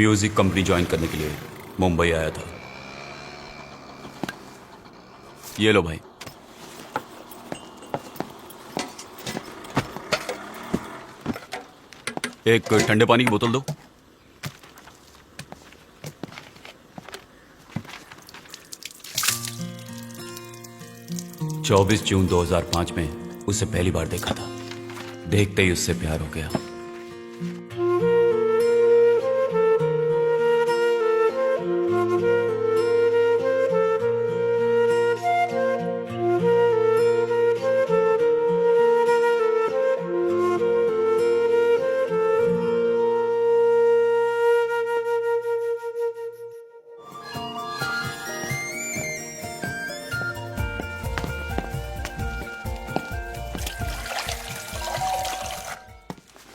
Music company join करने के लिए मुंबई आया था। ये लो भाई। एक ठंडे पानी की बोतल दो। चौबीस जून 2005 में उसे पहली बार देखा था। देखते ही उससे प्यार हो गया।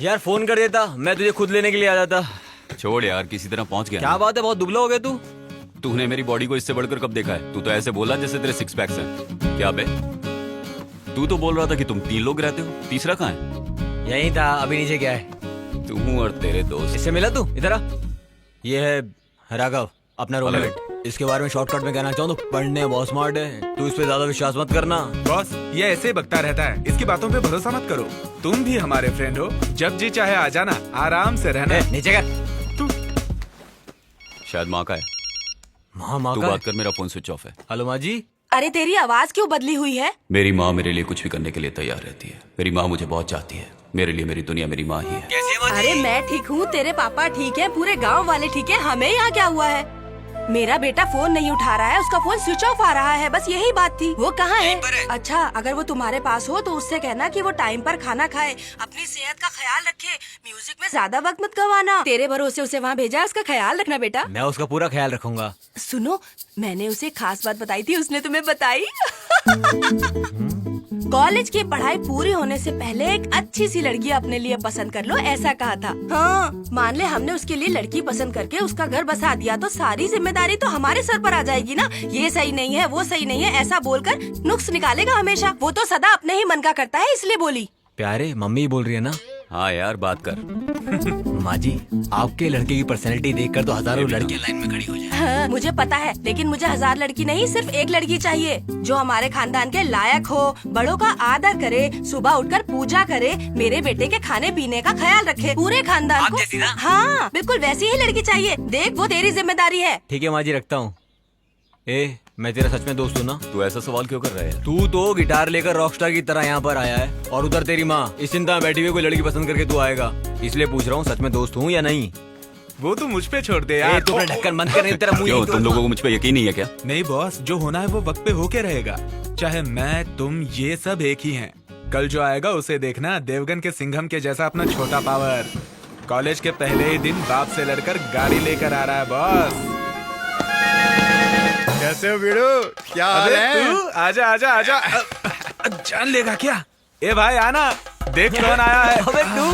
यार फोन कर देता, मैं तुझे खुद लेने के लिए आ जाता। छोड़ यार, किसी तरह पहुंच गया। क्या बात है, बहुत दुबला हो गया तू। तूने मेरी बॉडी को इससे बढ़कर कब देखा है? तू तो ऐसे बोला जैसे तेरे सिक्स पैक्स हैं। क्या बे? तू तो बोल रहा था कि तुम 3 लोग रहते हो, तीसरा कहाँ है? यही था, अभी नीचे क्या है? तू और तेरे दोस्त। इससे मिला तू? इधर आ। ये है राघव, अपना रोलमेट। इसके बारे में शॉर्टकट में कहना चाहूँ तो पढ़ने बहुत स्मार्ट है। तू इस पे ज्यादा विश्वास मत करना। बॉस, ये ऐसे बकता रहता है, इसकी बातों पे भरोसा मत करो। तुम भी हमारे फ्रेंड हो, जब जी चाहे आ जाना, आराम से रहना। नीचे कर। तू शायद माँ का है। माँ तू का बात कर, मेरा फोन स्विच ऑफ है। हेलो माँ जी। अरे तेरी आवाज क्यों बदली हुई है? मेरी माँ मेरे लिए कुछ भी करने के लिए तैयार रहती है। मेरी माँ मुझे बहुत चाहती है। मेरे लिए मेरी दुनिया मेरी माँ ही है। कैसी है माँ जी? अरे मैं ठीक हूँ, तेरे पापा ठीक है, पूरे गांव वाले ठीक है, हमें यहाँ क्या हुआ है? मेरा बेटा फोन नहीं उठा रहा है, उसका फोन स्विच ऑफ आ रहा है, बस यही बात थी। वो कहाँ है? अच्छा, अगर वो तुम्हारे पास हो तो उससे कहना कि वो टाइम पर खाना खाए, अपनी सेहत का ख्याल रखे, म्यूजिक में ज्यादा वक्त मत गवाना। तेरे भरोसे उसे वहाँ भेजा है, उसका ख्याल रखना बेटा। मैं उसका पूरा ख्याल रखूंगा। सुनो, मैंने उसे खास बात बताई थी, उसने तुम्हें बताई? कॉलेज की पढ़ाई पूरी होने से पहले एक अच्छी सी लड़की अपने लिए पसंद कर लो, ऐसा कहा था। हाँ, मान ले हमने उसके लिए लड़की पसंद करके उसका घर बसा दिया तो सारी जिम्मेदारी तो हमारे सर पर आ जाएगी ना। ये सही नहीं है, वो सही नहीं है, ऐसा बोलकर नुक्स निकालेगा हमेशा। वो तो सदा अपने ही मन का करता है, इसलिए बोली। प्यारे, मम्मी बोल रही है ना? हाँ यार, बात कर। माँ जी, आपके लड़के की पर्सनैलिटी देखकर तो हजारों लड़कियां लाइन में खड़ी हो जाए। हाँ, मुझे पता है, लेकिन मुझे 1000 लड़की नहीं, सिर्फ एक लड़की चाहिए जो हमारे खानदान के लायक हो, बड़ों का आदर करे, सुबह उठकर पूजा करे, मेरे बेटे के खाने पीने का ख्याल रखे, पूरे खानदान आप को। जैसी ना? हाँ, बिल्कुल वैसी ही लड़की चाहिए। देख, वो तेरी जिम्मेदारी है। ठीक है माँ जी, रखता हूँ। मैं तेरा सच में दोस्त हूँ ना? तू ऐसा सवाल क्यों कर रहा है? तू तो गिटार लेकर रॉकस्टार की तरह यहाँ पर आया है, और उधर तेरी माँ इस चिंता में बैठी हुई कोई लड़की पसंद करके तू आएगा। इसलिए पूछ रहा हूँ, सच में दोस्त हूँ या नहीं? वो तो मुझ पे छोड़ दे यार। तू अपना ढक्कन बंद कर, तेरा मुंह क्यों, यहीं तुम लोगों को मुझ पे यकीन नहीं है क्या? नहीं बॉस, जो होना है वो वक्त पे होके रहेगा। चाहे मैं, तुम, ये सब एक ही हैं। कल जो आएगा उसे देखना, देवगन के सिंघम के जैसा अपना छोटा पावर। कॉलेज के पहले ही दिन बाप से लड़कर गाड़ी लेकर आ रहा है बॉस। कैसे हो वीरू? क्या हाल अरे है? तू आजा आजा आजा। जान लेगा क्या? ए भाई आना, देख कौन आया है। अबे तू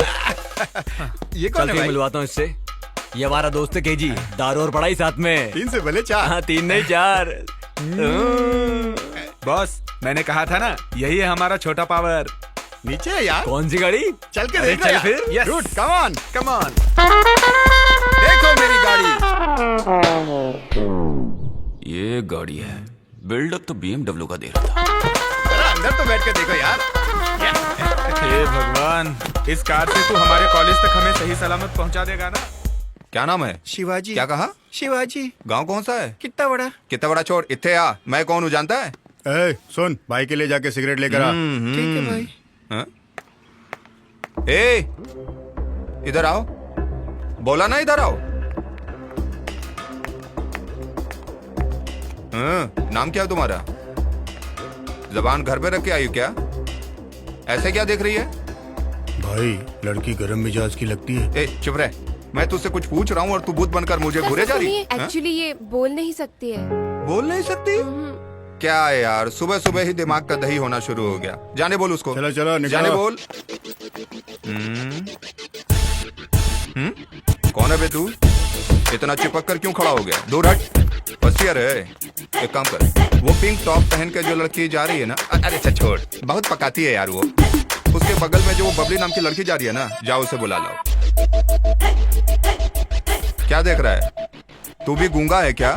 ये कौन चल है के भाई? मिलवाता हूँ इससे। ये हमारा दोस्त है केजी, दारू और पढ़ाई साथ में। 3 से भले 4। हाँ, 3 नहीं 4। बॉस, मैंने कहा था ना, यही है हमारा छोटा पावर। नीचे है यार। कौन सी गाड़ी? चल के अरे देखो चल यार। फिर। Yes. Dude, come on. Come on. देखो मेरी गाड़ी। ये गाड़ी है। बिल्डअप तो BMW का दे रहा था। जरा अंदर तो बैठ के देखो यार। हे भगवान, इस कार से तू हमारे कॉलेज तक हमें सही सलामत पहुंचा देगा ना? क्या नाम है? शिवाजी। क्या कहा? शिवाजी। गांव कौन सा है? कितना बड़ा? कितना बड़ा छोड़, इत्थे आ। मैं कौन हूँ जानता है? ए, सुन, भाई के लिए जाके सिगरेट लेकर आ। ठीक है भाई। हाँ? ए, इधर आओ। बोला ना इधर आओ। हाँ, नाम क्या है तुम्हारा? जबान घर पे रख के आई हो क्या? ऐसे क्या देख रही है? भाई, लड़की गरम मिजाज की लगती है। ए, चुप रह। मैं तुझसे कुछ पूछ रहा हूँ और तू भूत बनकर मुझे घूरे जा रही है। हाँ? एक्चुअली ये बोल नहीं सकती है। बोल नहीं सकती? क्या है यार, सुबह सुबह ही दिमाग का दही होना शुरू हो गया। जाने बोल उसको। चलो चलो निकलो। जाने बोल। कौन है बे तू? इतना चिपक कर क्यों खड़ा हो गया? दूर हट। होशियार है। एक काम कर, वो पिंक टॉप पहन के जो लड़की जा रही है ना, अरे अच्छा छोड़, बहुत पकाती है यार वो। उसके बगल में जो वो बबली नाम की लड़की जा रही है ना, जाओ उसे बुला लाओ। क्या देख रहा है? तू भी गूंगा है क्या?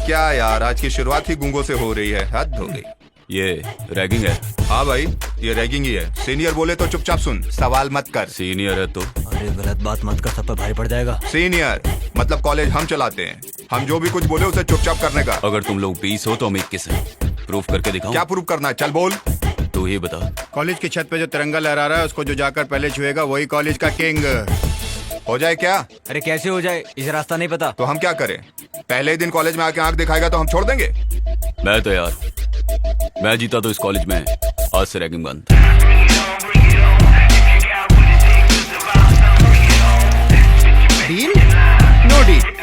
क्या यार, आज की शुरुआत ही गूंगों से हो रही है, हद हो गई। ये रैगिंग है। हाँ भाई, ये रैगिंग ही है। सीनियर बोले तो चुपचाप सुन, सवाल मत कर। सीनियर है तो अरे गलत बात मत कर, सब पर भारी पड़ जाएगा। सीनियर मतलब कॉलेज हम चलाते हैं, हम जो भी कुछ बोले उसे चुपचाप करने का। अगर तुम लोग 20 हो तो हम 21 हैं। प्रूफ करके दिखाऊं? क्या प्रूफ करना है? चल बोल। तू ही बता। कॉलेज की छत पे जो तिरंगा लहरा रहा है उसको जो जाकर पहले छुएगा वही कॉलेज का किंग। हो जाए क्या? अरे कैसे हो जाए, इसे रास्ता नहीं पता। तो हम क्या करें? पहले ही दिन कॉलेज में आके आंख दिखाएगा तो हम छोड़ देंगे? मैं तो यार, मैं जीता तो इस कॉलेज में आज से रैगिंग बंद। डील? No deal.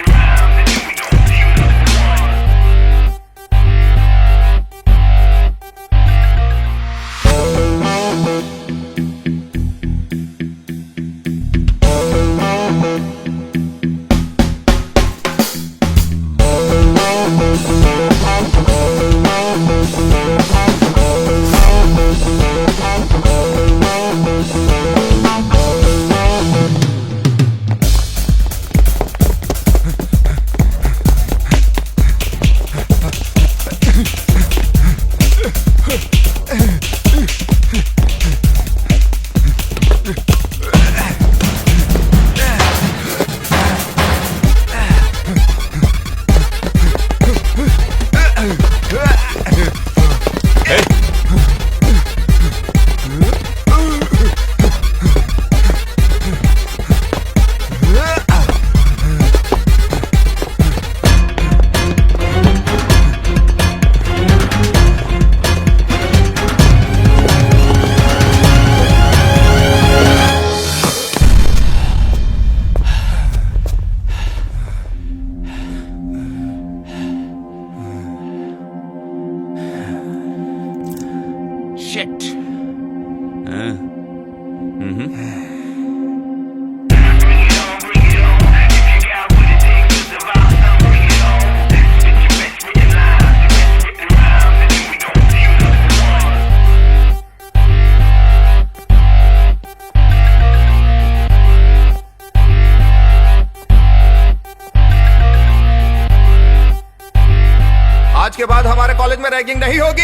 आज के बाद हमारे कॉलेज में रैगिंग नहीं होगी।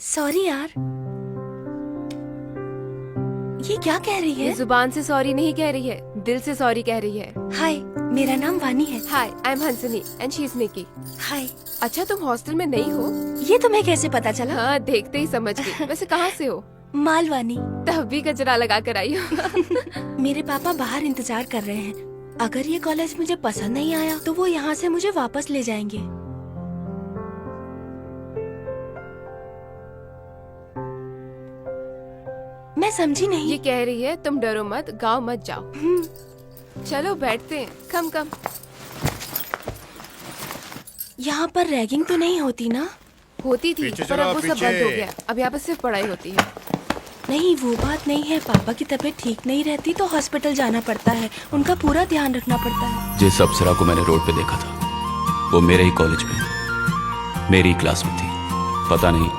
सॉरी यार। ये क्या कह रही ये है? जुबान से सॉरी नहीं कह रही है, दिल से सॉरी कह रही है। हाय, मेरा नाम वानी है। Hi, I am Hansni and she is Nikki. Hi. अच्छा, तुम हॉस्टल में नहीं हो? ये तुम्हें कैसे पता चला? हाँ, देखते ही समझ गई। वैसे कहाँ से हो? मालवानी। तब भी कचरा लगा कर आई हो। मेरे पापा बाहर इंतजार कर रहे हैं। अगर ये कॉलेज मुझे पसंद नहीं आया तो वो यहाँ से मुझे वापस ले जाएंगे। मैं समझी नहीं। ये कह रही है तुम डरो मत, गाँव मत जाओ। चलो बैठते हैं। कम कम। यहाँ पर रैगिंग तो नहीं होती ना? होती थी पीछे पर अब वो चलो, सब बंद पीछे। हो गया। अब यहाँ पर सिर्फ पढ़ाई होती है। नहीं, वो बात नहीं है। पापा की तबीयत ठीक नहीं रहती तो हॉस्पिटल जाना पड़ता है। उनका पूरा ध्यान रखना पड़ता है। जिस अप्सरा को मैंने रोड पे देखा था वो मेरे ही कॉलेज में मेरी क्लास में थी। पता नहीं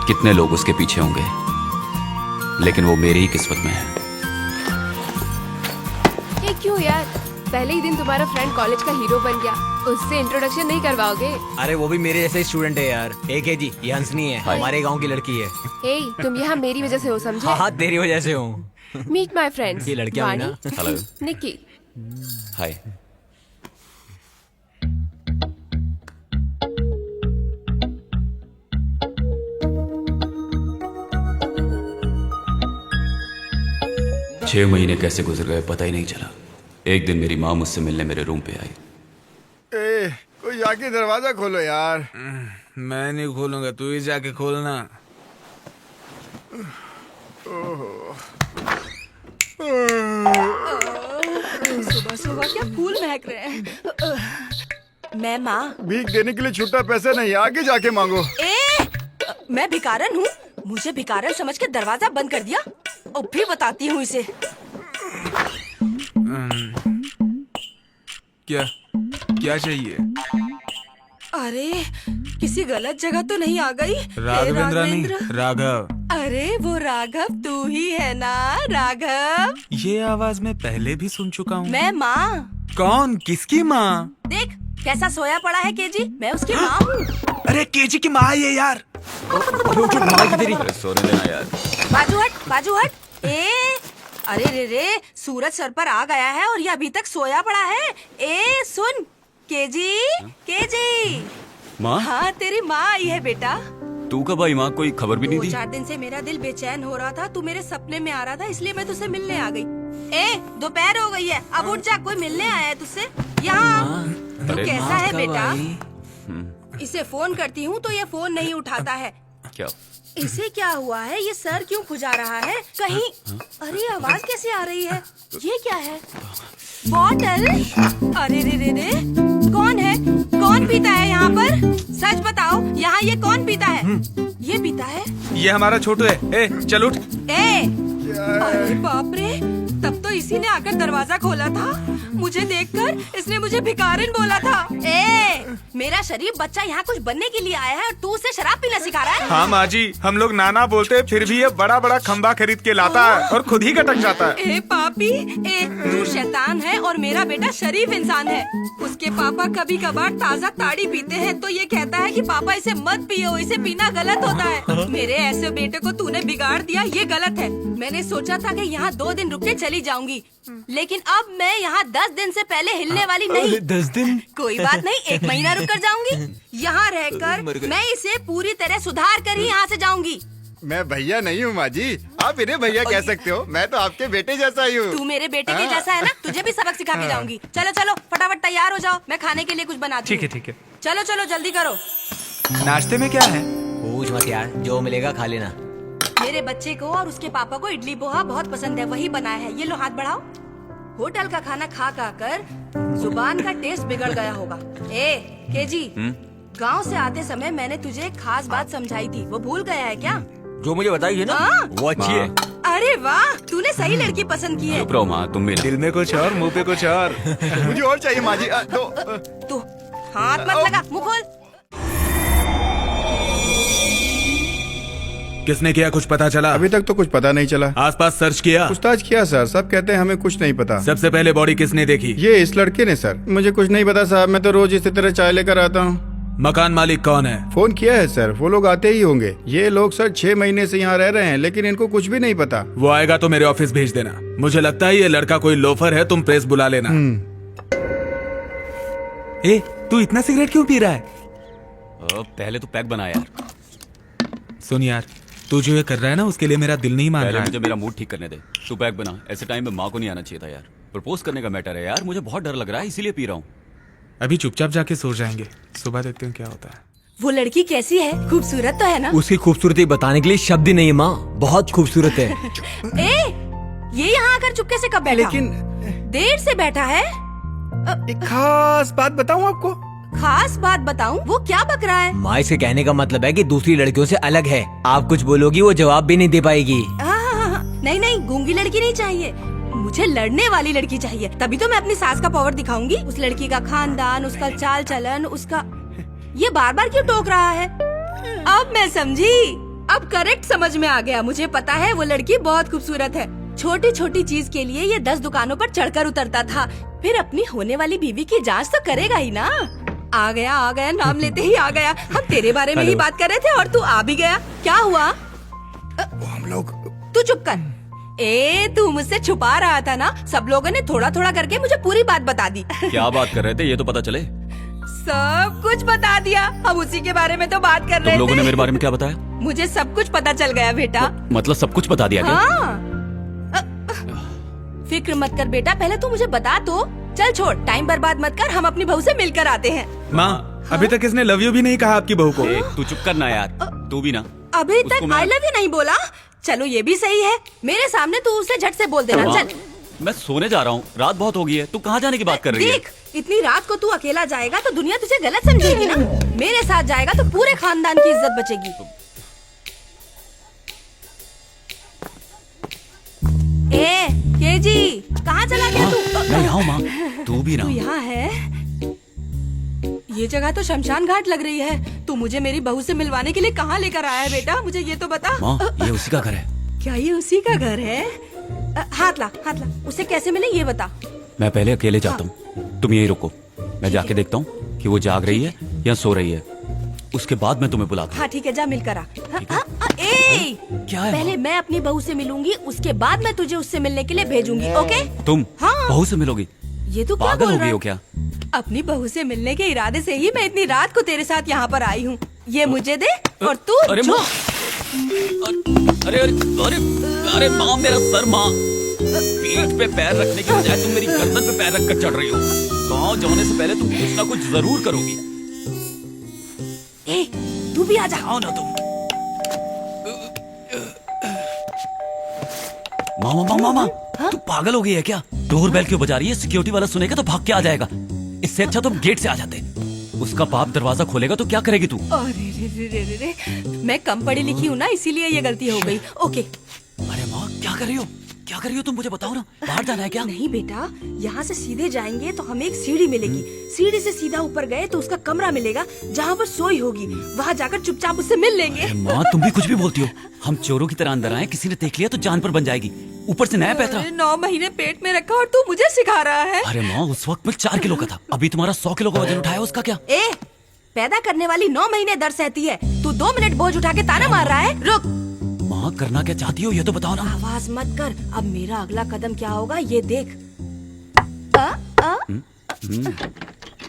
कितने लोग उसके पीछे होंगे, लेकिन वो मेरी ही किस्मत में है। ये क्यों यार? पहले ही दिन तुम्हारा फ्रेंड कॉलेज का हीरो बन गया, उससे इंट्रोडक्शन नहीं करवाओगे? अरे वो भी मेरे जैसे ही स्टूडेंट है यार। एक है जी, ये हंसनी है, हमारे गांव की लड़की है। हे, तुम यहाँ मेरी वजह से हो, समझे? हाँ, तेरी वजह से हूँ। Meet my friends. ये लड़कियां हुई ना? हेलो। निकी। हाय। छह महीने कैसे गुजर गए पता ही नहीं चला। एक दिन मेरी माँ मुझसे मिलने मेरे रूम पे आई। कोई जाके दरवाजा खोलो यार। मैं नहीं खोलूंगा, तू ही जाके खोलना। सुबह सुबह क्या फूल महक रहे हैं। मैं माँ। भीख देने के लिए छुट्टा पैसा नहीं, आगे जाके मांगो। मैं भिखारन हूँ? मुझे भिखारन समझ के दरवाजा बंद कर दिया। अब भी बताती हूँ इसे। क्या क्या चाहिए? अरे किसी गलत जगह तो नहीं आ गई? हे राघवेंद्र नहीं, राघवेंद्र। राघव। अरे वो राघव तू ही है ना राघव? ये आवाज मैं पहले भी सुन चुका हूँ। मैं माँ। कौन? किसकी माँ? देख कैसा सोया पड़ा है केजी, मैं उसकी माँ हूँ। अरे केजी की माँ ये यार। अरे सोने देना यार। बाजू हट। अरे रे सूरज सर पर आ गया है और ये अभी तक सोया पड़ा है। सुन केजी। माँ, हाँ तेरी माँ आई है बेटा। तू कब आई माँ? कोई खबर भी नहीं दी? 2-4 दिन से मेरा दिल बेचैन हो रहा था, तू मेरे सपने में आ रहा था, इसलिए मैं तुझसे मिलने आ गई। दोपहर हो गई है, अब उठ जा, कोई मिलने आया है तुझसे। यहाँ तू अरे कैसा है बेटा? इसे फोन करती हूँ तो ये फोन नहीं उठाता है। क्या? इसे क्या हुआ है? ये सर क्यों खुजा रहा है कहीं? अरे आवाज कैसे आ रही है? ये क्या है? बॉटल? अरे रे कौन है? कौन पीता है यहाँ पर? सच बताओ, यहाँ ये कौन पीता है? ये पीता है? ये हमारा छोटू है। चल उठ। अरे बाप रे, तब तो इसी ने आकर दरवाजा खोला था। मुझे देखकर इसने मुझे भिखारिन बोला था। मेरा शरीफ बच्चा यहाँ कुछ बनने के लिए आया है और तू उसे शराब पीना सिखा रहा है? हाँ माँ जी, हम लोग नाना बोलते फिर भी ये बड़ा बड़ा खंबा खरीद के लाता है और खुद ही गटक जाता है। पापी, तू शैतान है और मेरा बेटा शरीफ इंसान है। उसके पापा कभी कभार ताज़ा ताड़ी पीते हैं तो ये कहता है कि पापा इसे मत पियो, इसे पीना गलत होता है। मेरे ऐसे बेटे को तूने बिगाड़ दिया, ये गलत है। मैंने सोचा था कि यहाँ 2 दिन रुक के चली जाऊंगी, लेकिन अब मैं यहाँ 10 दिन से पहले हिलने वाली नहीं। 10 दिन? कोई बात नहीं, 1 महीना रुक कर जाऊंगी। यहाँ रहकर मैं इसे पूरी तरह सुधार कर ही यहाँ से जाऊंगी। मैं भैया नहीं हूँ माँ जी, आप इन्हें भैया कह सकते हो। मैं तो आपके बेटे जैसा ही हूँ। तू मेरे बेटे के जैसा है ना, तुझे भी सबक सिखा के जाऊंगी। चलो फटाफट तैयार हो जाओ, मैं खाने के लिए कुछ बनाती हूँ। ठीक है। चलो जल्दी करो। नाश्ते में क्या है? पूछ मत यार, जो मिलेगा खा लेना। मेरे बच्चे को और उसके पापा को इडली पोहा बहुत पसंद है, वही बनाया है। ये लो हाथ बढ़ाओ। होटल का खाना खा कर जुबान का टेस्ट बिगड़ गया होगा। केजी, गांव से आते समय मैंने तुझे एक खास बात समझाई थी, वो भूल गया है क्या? जो मुझे बताई है ना, हाँ? वो अच्छी है। अरे वाह, तूने सही लड़की पसंद की है। चुप रहो माँ, तुम भी ना। दिल में कुछ और, मुंह पे कुछ और। मुझे और चाहिए माँ जी। तू हाथ मत लगा, मुंह खोल। किसने किया, कुछ पता चला? अभी तक तो कुछ पता नहीं चला। आसपास सर्च किया? पूछताछ किया सर, सब कहते हैं हमें कुछ नहीं पता। सबसे पहले बॉडी किसने देखी? ये इस लड़के ने सर। मुझे कुछ नहीं पता साहब, मैं तो रोज इसी तरह चाय लेकर आता हूँ। मकान मालिक कौन है? फोन किया है सर, वो लोग आते ही होंगे। ये लोग सर 6 महीने से यहाँ रह रहे हैं, लेकिन इनको कुछ भी नहीं पता। वो आएगा तो मेरे ऑफिस भेज देना। मुझे लगता है ये लड़का कोई लोफर है, तुम प्रेस बुला लेना। तू इतना सिगरेट क्यों पी रहा है? पहले तो पैक बना यार। सुन यार, तू जो ये कर रहा है ना, उसके लिए मेरा दिल नहीं मान पहले रहा मुझे है। मेरा मूड ठीक करने दे। तू पैक बना। ऐसे टाइम में माँ को नहीं आना चाहिए था यार। प्रपोज करने का मैटर है यार, मुझे बहुत डर लग रहा है, इसीलिए पी रहा हूँ। अभी चुपचाप जाके सो जाएंगे, सुबह देखते हैं क्या होता है। वो लड़की कैसी है? खूबसूरत तो है ना? उसकी खूबसूरती बताने के लिए शब्द ही नहीं है माँ, बहुत खूबसूरत है। ये यहाँ आकर चुपके से कब बैठा? लेकिन देर से बैठा है। एक खास बात बताऊँ आपको? खास बात बताऊं? वो क्या बक रहा है? माँ से कहने का मतलब है कि दूसरी लड़कियों से अलग है। आप कुछ बोलोगी वो जवाब भी नहीं दे पाएगी। नहीं, गूंगी लड़की नहीं चाहिए, मुझे लड़ने वाली लड़की चाहिए। तभी तो मैं अपनी सास का पावर दिखाऊंगी। उस लड़की का खानदान, उसका चाल चलन, उसका ये बार बार क्यों टोक रहा है? अब मैं समझी, अब करेक्ट समझ में आ गया। मुझे पता है वो लड़की बहुत खूबसूरत है। छोटी छोटी चीज के लिए ये 10 दुकानों पर चढ़कर उतरता था, फिर अपनी होने वाली बीवी की जांच तो करेगा ही ना। आ गया, नाम लेते ही आ गया। हम तेरे बारे में ही बात कर रहे थे और तू आ भी गया। क्या हुआ? वो हम लोग। तू चुप कर। तू मुझसे छुपा रहा था ना? सब लोगों ने थोड़ा थोड़ा करके मुझे पूरी बात बता दी। क्या बात कर रहे थे, ये तो पता चले। सब कुछ बता दिया। हम उसी के बारे में तो बात कर रहे थे। तुम लोगों ने मेरे बारे में क्या बताया? मुझे सब कुछ पता चल गया बेटा। मतलब सब कुछ बता दिया क्या? हाँ। फिक्र मत कर बेटा, पहले तू मुझे बता तो। चल छोड़, टाइम बर्बाद मत कर, हम अपनी बहू से मिलकर आते हैं। माँ, अभी तक इसने लव यू भी नहीं कहा आपकी बहू को। तू चुप करना यार, तू भी ना। अभी उसको तक मैं- आई लव यू नहीं बोला। चलो ये भी सही है, मेरे सामने तू उसे झट से बोल देना। चल मैं सोने जा रहा हूँ, रात बहुत हो गई है। तू कहाँ जाने की बात कर रही है? देख, इतनी रात को तू अकेला जाएगा तो दुनिया तुझे गलत समझेगी ना। मेरे साथ जाएगा तो पूरे खानदान की इज्जत बचेगी। केजी, कहाँ चला गया तू? मैं यहाँ हूँ माँ, तू भी ना। तू यहाँ है? ये जगह तो शमशान घाट लग रही है। तू तू मुझे मेरी बहू से मिलवाने के लिए कहाँ लेकर आया है बेटा, मुझे ये तो बता। माँ ये उसी का घर है। क्या ये उसी का घर है? हाथ ला, उसे कैसे मिले ये बता। मैं पहले अकेले जाता हूँ, तुम यही रुको, मैं जाके देखता हूँ कि वो जाग रही है या सो रही है, उसके बाद मैं तुम्हें बुलाता हूँ। हाँ ठीक है, जा मिलकर आ। ठीक है। क्या है पहले माँ? मैं अपनी बहू से मिलूंगी, उसके बाद मैं तुझे उससे मिलने के लिए भेजूंगी, ओके? तुम हाँ। बहू से मिलोगी? ये तू क्या पागल बोल हो रहा गई हो है? क्या? अपनी बहू से मिलने के इरादे से ही मैं इतनी रात को तेरे साथ यहाँ पर आई हूँ। ये मुझे दे और तू अरे जो। माँ, अरे अरे अरे अरे माँ, मेरा सर माँ, पीठ पे पैर रखने की बजाय तुम मेरी गर्दन पे पैर रखकर चढ़ रही हो। गाँव जाने से पहले तुम कुछ ना कुछ जरूर करोगी। ए, तू भी आजा। आओ ना तुम। मामा मामा मामा, तू पागल हो गई है क्या? डोर बेल क्यों बजा रही है? सिक्योरिटी वाला सुनेगा तो भाग के आ जाएगा। इससे अच्छा तुम गेट से आ जाते। उसका बाप दरवाजा खोलेगा तो क्या करेगी तू? अरे रे रे रे रे, मैं कम पढ़ी लिखी हूँ ना, इसीलिए ये गलती हो गई। ओके। अरे माँ, क्या कर रही हो? क्या कर रही हो तुम? मुझे बताओ ना, बाहर जाना है क्या? नहीं बेटा, यहाँ से सीधे जाएंगे तो हमें एक सीढ़ी मिलेगी। सीढ़ी से सीधा ऊपर गए तो उसका कमरा मिलेगा जहाँ पर सोई होगी। वहाँ जाकर चुपचाप उससे मिल लेंगे। अरे माँ, तुम भी कुछ भी बोलती हो। हम चोरों की तरह अंदर आए, किसी ने देख लिया तो जान पर बन जाएगी। ऊपर से नया पैतरा। 9 महीने पेट में रखा और तू मुझे सिखा रहा है। अरे माँ, उस वक्त मैं 4 किलो का था, अभी तुम्हारा 100 किलो का वजन उठाया, उसका क्या? ए, पैदा करने वाली 9 महीने दर्द सहती है, तू 2 मिनट बोझ उठा के ताना मार रहा है। रुक। माँ, करना क्या चाहती हो ये तो बताओ ना। आवाज मत कर, अब मेरा अगला कदम क्या होगा ये देख।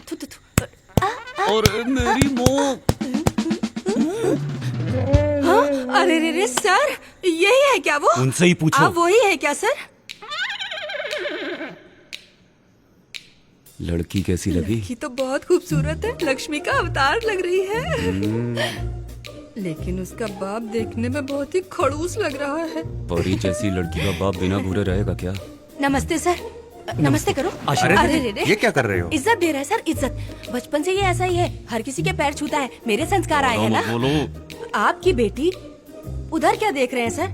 थु, थु, थु। और मेरी माँ। हाँ? अरे रे रे सर, यही है क्या वो? उनसे ही पूछो। आप वही है क्या सर? लड़की कैसी लगी? लड़की तो बहुत खूबसूरत है, लक्ष्मी का अवतार लग रही है। लेकिन उसका बाप देखने में बहुत ही खड़ूस लग रहा है। परी जैसी लड़की का बाप बिना घूरे रहेगा क्या? नमस्ते सर, नमस्ते करो। आशीर्वाद। अरे रे रे, ये क्या कर रहे हो? इज्जत दे रहा है सर, इज्जत। बचपन से ये ऐसा ही है, हर किसी के पैर छूता है। मेरे संस्कार आए हैं ना। बोलो। आपकी बेटी उधर क्या देख रहे हैं सर?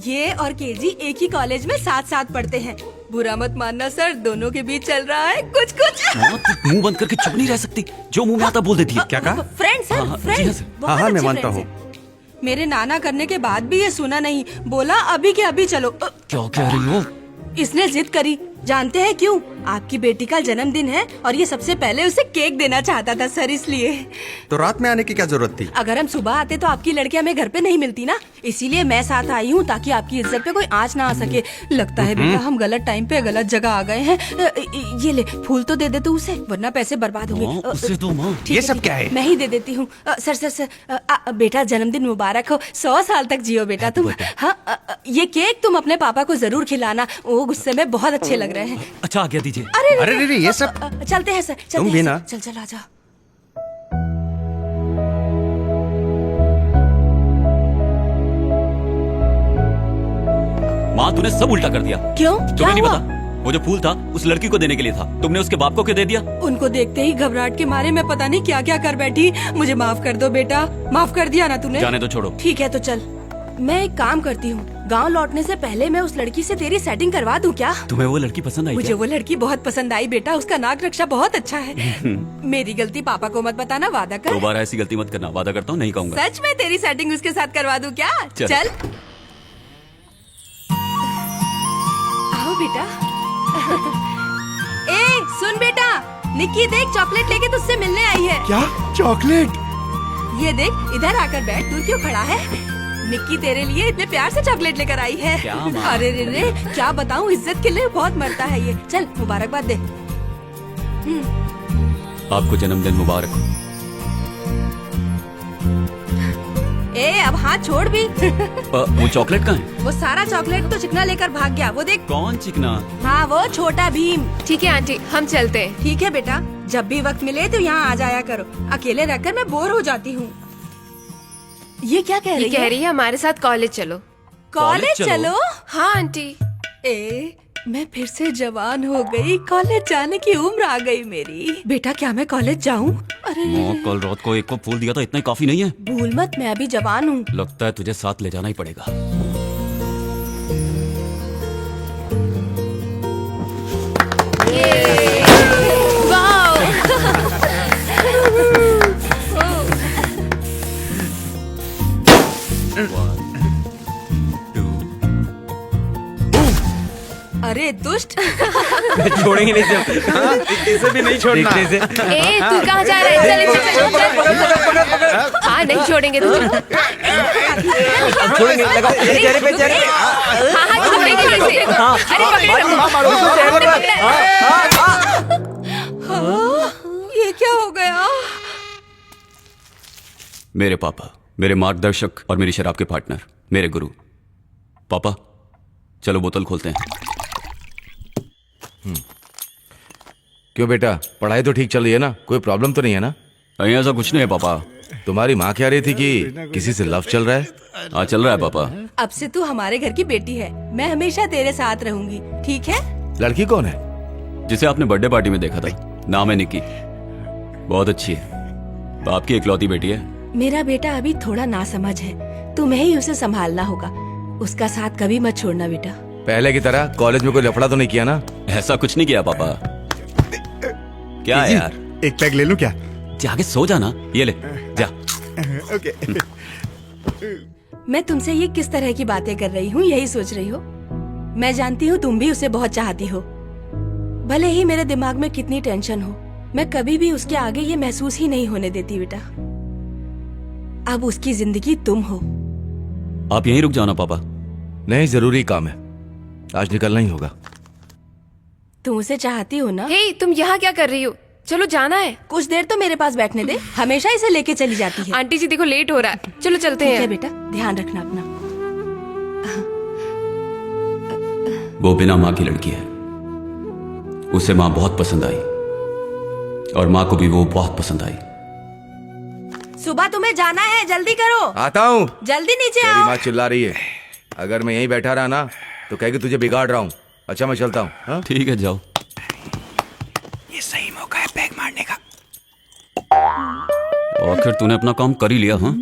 ये और केजी एक ही कॉलेज में साथ साथ पढ़ते हैं। बुरा मत मानना सर, दोनों के बीच चल रहा है कुछ कुछ। माँ, तू मुंह बंद करके चुप नहीं रह सकती, जो मुंह में आता बोल देती है। क्या कहा? फ्रेंड सर, हाँ, हाँ, फ्रेंड। जी हाँ सर। बहुत हाँ, मैं अच्छे मानता friends हैं। मेरे नाना करने के बाद भी ये सुना नहीं, बोला अभी के अभी चलो। क्या कह रही हो? इसने जिद करी, जानते हैं क्यों? आपकी बेटी का जन्मदिन है और ये सबसे पहले उसे केक देना चाहता था सर, इसलिए। तो रात में आने की क्या जरूरत थी? अगर हम सुबह आते तो आपकी लड़की हमें घर पे नहीं मिलती ना, इसीलिए मैं साथ आई हूँ ताकि आपकी इज्जत पे कोई आंच ना आ सके। लगता है बेटा हम गलत टाइम पे गलत जगह आ गए हैं। ये ले, फूल तो दे दे तू उसे, वरना पैसे बर्बाद माँ, होंगे। उससे तो माँ। ठीक ये है, सब ठीक क्या है? मैं ही दे देती हूँ। सर सर सर, बेटा जन्मदिन मुबारक हो, 100 साल तक जियो बेटा तुम। हाँ, ये केक तुम अपने पापा को जरूर खिलाना, वो गुस्से में बहुत अच्छे लग रहे हैं। अच्छा आज्ञा दीजिए। अरे रे, ये सब चलते हैं सर, चलते तुम हैं भी सर। ना? चल चल आजा। माँ, तूने सब उल्टा कर दिया। क्यों? क्या तुम्हें नहीं हुआ? पता, वो जो फूल था उस लड़की को देने के लिए था, तुमने उसके बाप को क्यों दे दिया? उनको देखते ही घबराहट के मारे मैं पता नहीं क्या क्या कर बैठी। मुझे माफ कर दो बेटा, माफ कर दिया ना तूने? जाने तो छोड़ो। ठीक है तो चल, मैं एक काम करती हूँ, गांव लौटने से पहले मैं उस लड़की से तेरी सेटिंग करवा दूं क्या? तुम्हें वो लड़की पसंद आई मुझे क्या? वो लड़की बहुत पसंद आई बेटा, उसका नाक रक्षा बहुत अच्छा है। मेरी गलती पापा को मत बताना, वादा कर। दोबारा ऐसी गलती मत करना, वादा करता हूँ नहीं कहूँगा। सच में तेरी सेटिंग उसके साथ करवा दूं क्या? चल। चल आओ बेटा। ए सुन बेटा, निक्की देख चॉकलेट लेके तुझसे मिलने आई है। क्या? चॉकलेट? ये देख, इधर आकर बैठ, दूर क्यों खड़ा है? निक्की तेरे लिए इतने प्यार से चॉकलेट लेकर आई है। क्या माँ? अरे रे रे, क्या बताऊं, इज्जत के लिए बहुत मरता है ये। चल मुबारकबाद दे। आपको जन्मदिन मुबारक हो। ए अब हाथ छोड़ भी। वो चॉकलेट कहाँ है? वो सारा चॉकलेट तो चिकना लेकर भाग गया, वो देख। कौन चिकना? हाँ वो छोटा भीम। ठीक है आंटी, हम चलते हैं। ठीक है बेटा, जब भी वक्त मिले तो यहाँ आ जाया करो, अकेले रहकर मैं बोर हो जाती हूँ। ये क्या कह ये रही कह है? रही है हमारे साथ कॉलेज चलो। कॉलेज कॉलेज चलो? चलो? हाँ आंटी। ए मैं फिर से जवान हो गई, कॉलेज जाने की उम्र आ गई मेरी। बेटा क्या मैं कॉलेज जाऊँ? अरे माँ, कल रात को एक को फूल दिया था, इतना ही काफी नहीं है? भूल मत, मैं अभी जवान हूँ। लगता है तुझे साथ ले जाना ही पड़ेगा। अरे दुष्ट। छोड़ेंगे नहीं सिर्फ इसे भी नहीं छोड़ना। देखने से ए तू कहाँ जा रहा है? चल इसे चल। हाँ नहीं छोड़ेंगे तुझे। छोड़ेंगे, लगाओ चेहरे पे चेहरे पे। हाँ हाँ छोड़ेंगे नहीं इसे। अरे पकड़े ये क्या हो गया? मेरे पापा, मेरे मार्गदर्शक और मेरी शराब के पार्टनर, मेरे गुरु। पापा चलो बोतल खोलते हैं। क्यों बेटा, पढ़ाई तो ठीक चल रही है ना? कोई प्रॉब्लम तो नहीं है ना? नहीं ऐसा कुछ नहीं है पापा। तुम्हारी माँ कह रही थी कि किसी से लव चल रहा है। हाँ चल रहा है पापा। अब से तू हमारे घर की बेटी है, मैं हमेशा तेरे साथ रहूंगी, ठीक है? लड़की कौन है? जिसे आपने बर्थडे पार्टी में देखा था, नाम है निक्की। बहुत अच्छी है, आपकी इकलौती बेटी है। मेरा बेटा अभी थोड़ा नासमझ है, तुम्हें ही उसे संभालना होगा। उसका साथ कभी मत छोड़ना बेटा। पहले की तरह कॉलेज में कोई लफड़ा तो नहीं किया ना? ऐसा कुछ नहीं किया पापा। क्या है यार? एक पैक ले लूं क्या? जाके सो जाना। ये ले जा। ओके। मैं तुमसे ये किस तरह की बातें कर रही हूँ, यही सोच रही हो? मैं जानती हूँ तुम भी उसे बहुत चाहती हो। भले ही मेरे दिमाग में कितनी टेंशन हो, मैं कभी भी उसके आगे ये महसूस ही नहीं होने देती बेटा। अब उसकी जिंदगी तुम हो। आप यहीं रुक जाओ ना पापा। नहीं, जरूरी काम है, आज निकलना ही होगा। तुम उसे चाहती हो ना? हे तुम यहाँ क्या कर रही हो? चलो जाना है। कुछ देर तो मेरे पास बैठने दे, हमेशा इसे लेके चली जाती है। आंटी जी देखो लेट हो रहा है, चलो चलते ठीक है हैं। बेटा, ध्यान रखना अपना। वो बिना माँ की लड़की है, उसे माँ बहुत पसंद आई और माँ को भी वो बहुत पसंद आई। सुबह तुम्हें जाना है, जल्दी करो। आता हूँ। जल्दी नीचे मेरी आओ। माँ चिल्ला रही है, अगर मैं यहीं बैठा रहा ना तो कहेगी तुझे बिगाड़ रहा हूँ। अच्छा मैं चलता हूँ। हाँ? ठीक है जाओ। ये सही मौका है पैक मारने का। आखिर तूने अपना काम कर ही लिया। हाँ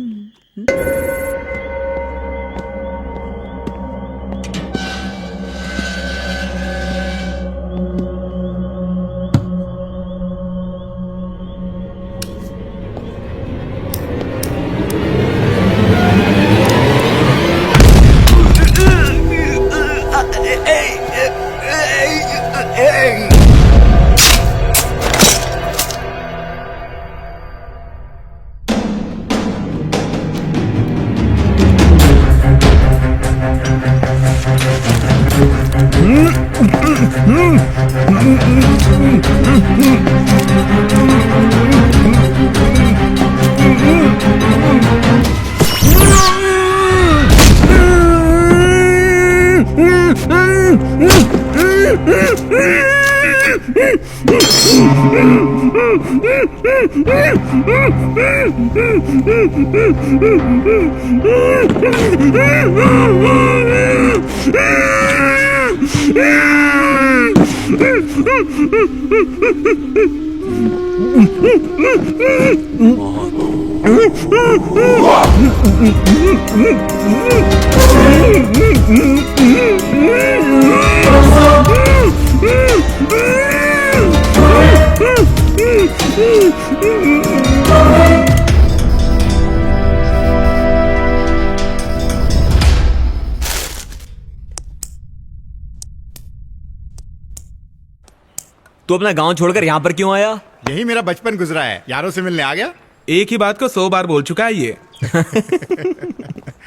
तू अपना गांव छोड़कर यहाँ पर क्यों आया? यही मेरा बचपन गुजरा है, यारों से मिलने आ गया। एक ही बात को 100 बार बोल चुका है ये।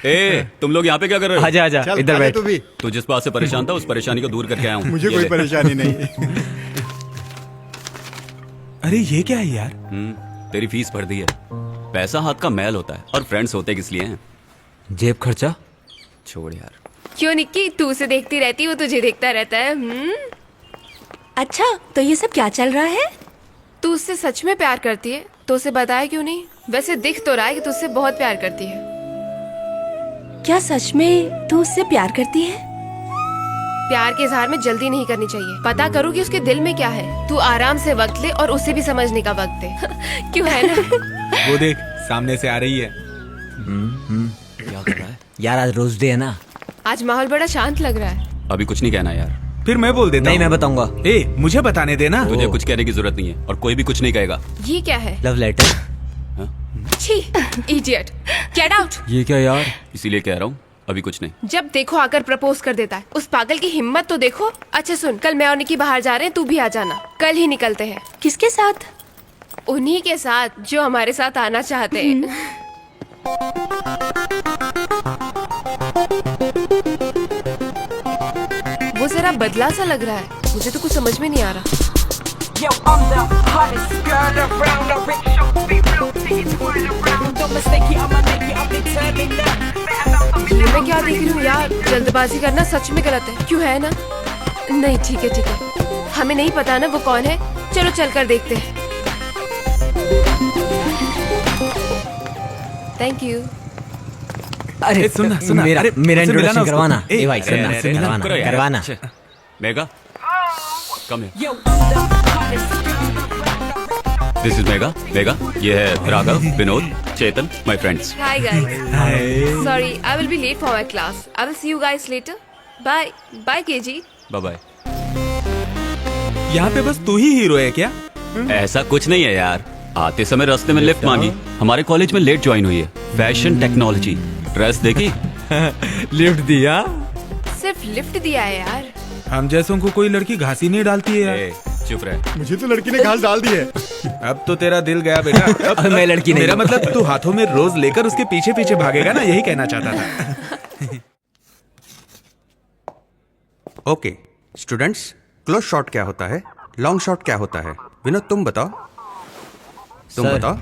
ए, तुम लोग यहाँ पे क्या कर रहे हो? आजा आजा चल इधर आजा बैठ। तू भी। तू जिस बात से परेशान था उस परेशानी को दूर करके आया हूँ। मुझे ये कोई ले। परेशानी नहीं। अरे ये क्या है यार? तेरी फीस भर दी है। पैसा हाथ का मैल होता है और फ्रेंड्स होते किस लिए हैं? जेब खर्चा। छोड़ यार। क्यों निक्की, तू उसे देखती रहती, वो तुझे देखता रहता है। अच्छा तो ये सब क्या चल रहा है? तू उससे सच में प्यार करती है तो उसे बताया क्यों नहीं? वैसे दिख तो रहा है कि तू उससे बहुत प्यार करती है। क्या सच में तू उससे प्यार करती है? प्यार के इजहार में जल्दी नहीं करनी चाहिए, पता करो कि उसके दिल में क्या है। तू आराम से वक्त ले और उसे भी समझने का वक्त दे। क्यों है ना? वो देख सामने से आ रही है। क्या कर रहा है? यार आज रोज डे है ना। आज माहौल बड़ा शांत लग रहा है। अभी कुछ नहीं कहना यार। फिर मैं बोल देता नहीं हूँ। मैं बताऊंगा। ए मुझे बताने देना। तुझे कुछ कहने की जरूरत नहीं है और कोई भी कुछ नहीं कहेगा। ये क्या है? Love letter. छी, इडियट, गेट आउट। ये क्या यार? इसीलिए कह रहा हूँ अभी कुछ नहीं। जब देखो आकर प्रपोज कर देता है। उस पागल की हिम्मत तो देखो। अच्छा सुन, कल मैं और निकी बाहर जा रहे हैं, तू भी आ जाना। कल ही निकलते हैं। किसके साथ? उन्हीं के साथ जो हमारे साथ आना चाहते हैं। वो जरा बदला सा लग रहा है, मुझे तो कुछ समझ में नहीं आ रहा। Yo, I'm the hottest girl around. I bring show people to you twirl around. Don't mistake it, I'ma make it. I'll be turning up. ये मैं क्या देख रही हूँ यार? जल्दबाजी करना सच में गलत है, क्यों है ना? नहीं ठीक है। हमें नहीं पता ना वो कौन है। चलो चलकर देखते हैं। Thank you. अरे सुनना मेरा अरे, मेरा उससे मिलाना इंट्रोडक्शन उसको। करवाना। ए, ए भाई सुनना अरे, करवाना करो यार। करवाना। मेगा, कम है। Yo, I'm the hottest girl. This is Mega. Mega, ये है Raghav, Vinod, Chetan, my friends. Hi guys. Sorry, I will be late for my class. I will see you guys later. Bye. Bye KG. Bye bye. यहाँ पे बस तू ही hero है क्या? ऐसा कुछ नहीं है यार। आते समय रास्ते में लिफ्ट मांगी। हमारे कॉलेज में लेट ज्वाइन हुई है। Fashion technology. ड्रेस देखी? लिफ्ट दिया। सिर्फ लिफ्ट दिया है यार। हम जैसों को कोई लड़की घासी नहीं डालती है यार। ए, चुप रहे। मुझे तो लड़की ने घास डाल दी है। अब तो तेरा दिल गया बेटा। अब मैं लड़की नहीं मेरा हूँ। मतलब तू हाथों में रोज लेकर उसके पीछे पीछे भागेगा ना, यही कहना चाहता था। ओके स्टूडेंट्स, क्लोज शॉट क्या होता है, लॉन्ग शॉट क्या होता है? विनोद तुम बताओ। तुम सर। बताओ।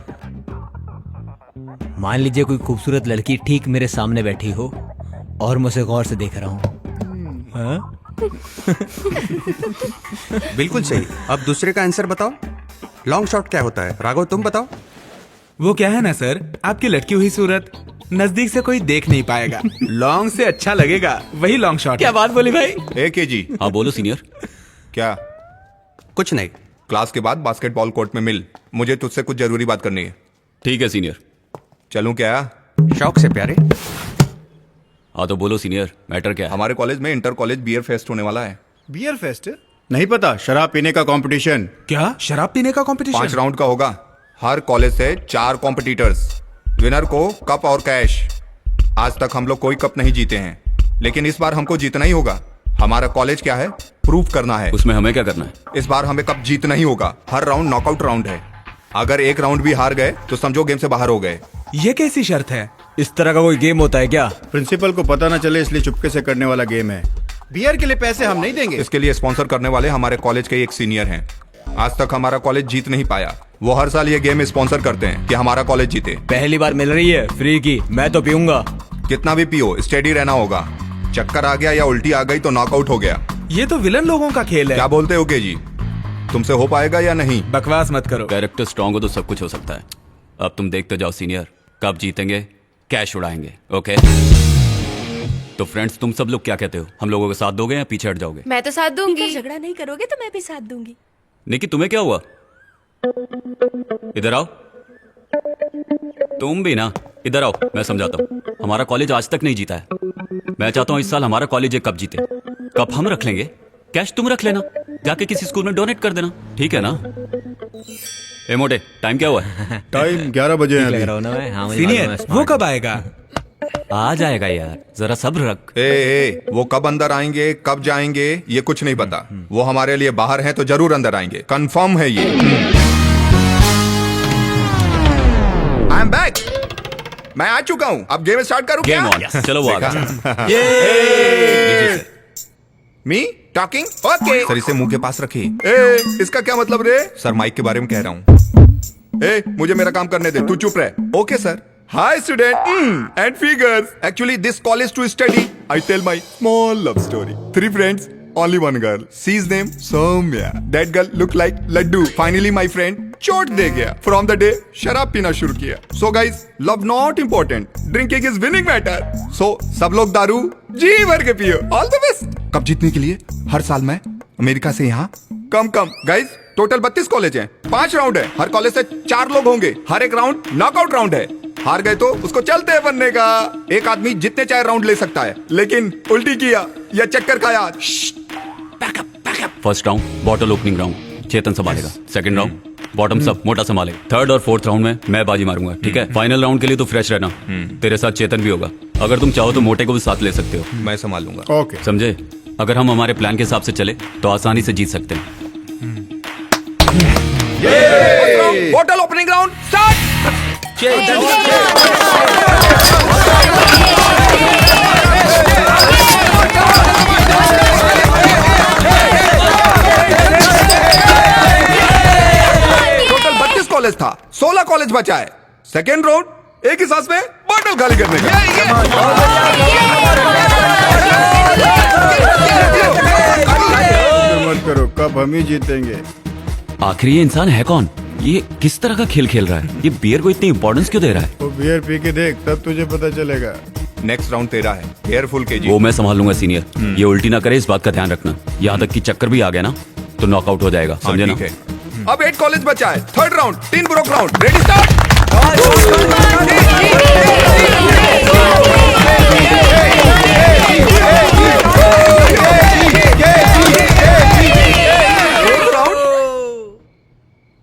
मान लीजिए कोई खूबसूरत लड़की ठीक मेरे सामने बैठी हो और मुझे गौर से देख रहा हूँ। बिल्कुल सही। अब दूसरे का आंसर बताओ। लॉन्ग शॉट क्या होता है? राघव तुम बताओ। वो क्या है ना सर, आपकी लटकी हुई सूरत नजदीक से कोई देख नहीं पाएगा, लॉन्ग से अच्छा लगेगा, वही लॉन्ग शॉट। क्या बात बोली भाई? ए के जी, हाँ बोलो सीनियर। क्या? कुछ नहीं। क्लास के बाद बास्केटबॉल कोर्ट में मिल, मुझे तुझसे कुछ जरूरी बात करनी है। ठीक है सीनियर। चलूं क्या? शौक से प्यारे। हाँ तो बोलो सीनियर, मैटर क्या है? हमारे कॉलेज में इंटर कॉलेज बियर फेस्ट होने वाला है। Beer fest? नहीं पता। शराब पीने का कंपटीशन। क्या शराब पीने का 5 कंपटीशन? राउंड का होगा। हर कॉलेज से 4 कॉम्पिटिटर्स। विनर को कप और कैश। आज तक हम लोग कोई कप नहीं जीते हैं, लेकिन इस बार हमको जीतना ही होगा। हमारा कॉलेज क्या है, प्रूव करना है। उसमें हमें क्या करना है? इस बार हमें कप जीतना ही होगा। हर राउंड नॉकआउट राउंड है। अगर एक राउंड भी हार गए तो समझो गेम से बाहर हो गए। ये कैसी शर्त है? इस तरह का कोई गेम होता है क्या? प्रिंसिपल को पता ना चले इसलिए चुपके से करने वाला गेम है। बियर के लिए पैसे हम नहीं देंगे। इसके लिए स्पॉन्सर करने वाले हमारे कॉलेज के एक सीनियर हैं। आज तक हमारा कॉलेज जीत नहीं पाया। वो हर साल ये गेम स्पॉन्सर करते हैं कि हमारा कॉलेज जीते। पहली बार मिल रही है फ्री की, मैं तो पीऊंगा। कितना भी पियो, स्टेडी रहना होगा। चक्कर आ गया या उल्टी आ गई तो नॉकआउट हो गया। ये तो विलन लोगों का खेल है। क्या बोलते हो के जी, तुमसे हो पाएगा या नहीं? बकवास मत करो। कैरेक्टर स्ट्रांग हो तो सब कुछ हो सकता है। अब तुम देखते जाओ सीनियर, कब जीतेंगे, कैश उड़ाएंगे। ओके तो फ्रेंड्स, तुम सब लोग क्या कहते हो? हम लोगों के साथ दोगे या पीछे हट जाओगे? मैं तो साथ दूंगी। झगड़ा नहीं करोगे तो मैं भी साथ दूंगी। निकी तुम्हें क्या हुआ? इधर आओ। तुम भी ना, इधर आओ, मैं समझाता हूँ। हमारा कॉलेज आज तक नहीं जीता है। मैं चाहता हूँ इस साल हमारा कॉलेज एक कप जीते। कप हम रख लेंगे, कैश तुम रख लेना, जाके किसी स्कूल में डोनेट कर देना, ठीक है ना? ए मोटे, टाइम क्या हुआ है? टाइम 11 बजे है लग अभी। रहा हूँ ना मैं? हाँ, मुझे मालूम है, सीनियर वो कब आएगा? आ जाएगा यार, जरा सब्र रख। ए, वो कब अंदर आएंगे, कब जाएंगे, ये कुछ नहीं पता। वो हमारे लिए बाहर हैं तो जरूर अंदर आएंगे, कंफर्म है ये। I am back. मैं आ चुका हूँ। अब गेम स्टार्ट करूँ क्या? Game on. चलो वो आ गया। Me talking? ओके सर, इसे मुंह के पास रखिए। ए, इसका क्या मतलब रे? सर माइक के बारे में कह रहा हूँ। ए, मुझे मेरा काम करने दे, तू चुप रह। Okay sir. Hi student and figures. Actually this call is to study. I tell my small love story. 3 friends, only one girl. She's name Soumya. That girl look like Laddu. Finally my friend चोट दे गया. From the day शराब पीना शुरू किया. So guys, love not important. Drinking is winning matter. So सब लोग दारू जी भर के पियो. All the best. कब जीतने के लिए? हर साल मैं अमेरिका से यहाँ कम गाइज टोटल 32 कॉलेज हैं, 5 राउंड है। हर कॉलेज से 4 लोग होंगे। हर एक राउंड नॉकआउट राउंड है। हार गए तो उसको चलते बनने का। एक आदमी जितने चाहे राउंड ले सकता है, लेकिन उल्टी किया या चक्कर खाया। First round bottle opening round, Chetan संभालेगा। सेकंड राउंड बॉटम सब मोटा संभालेगा। थर्ड और फोर्थ राउंड में मैं बाजी मारूंगा, ठीक है? फाइनल राउंड के लिए तो फ्रेश रहना, तेरे साथ चेतन भी होगा। अगर तुम चाहो तो मोटे को भी साथ ले सकते हो, मैं संभाल लूंगा। ओके समझे? अगर हम हमारे प्लान के हिसाब से चले तो आसानी से जीत सकते हैं। Bottle opening round start. Total 32 college था, 16 कॉलेज बचा है। सेकेंड राउंड एक ही सांस में बॉटल खाली करने का। मत करो, कब हम ही जीतेंगे। आखिर ये इंसान है कौन? ये किस तरह का खेल खेल रहा है? ये बियर को इतनी इंपॉर्टेंस क्यों दे रहा है? वो बियर पी के देख, तब तुझे पता चलेगा। नेक्स्ट राउंड तेरा है, केयरफुल केजी। वो मैं संभाल लूंगा सीनियर। ये उल्टी ना करे, इस बात का ध्यान रखना। यहाँ तक कि चक्कर भी आ गया ना तो नॉकआउट हो जाएगा, समझे ना? ठीक है। अब 8 कॉलेज बचा है। Third round 3 broke round. Ready start.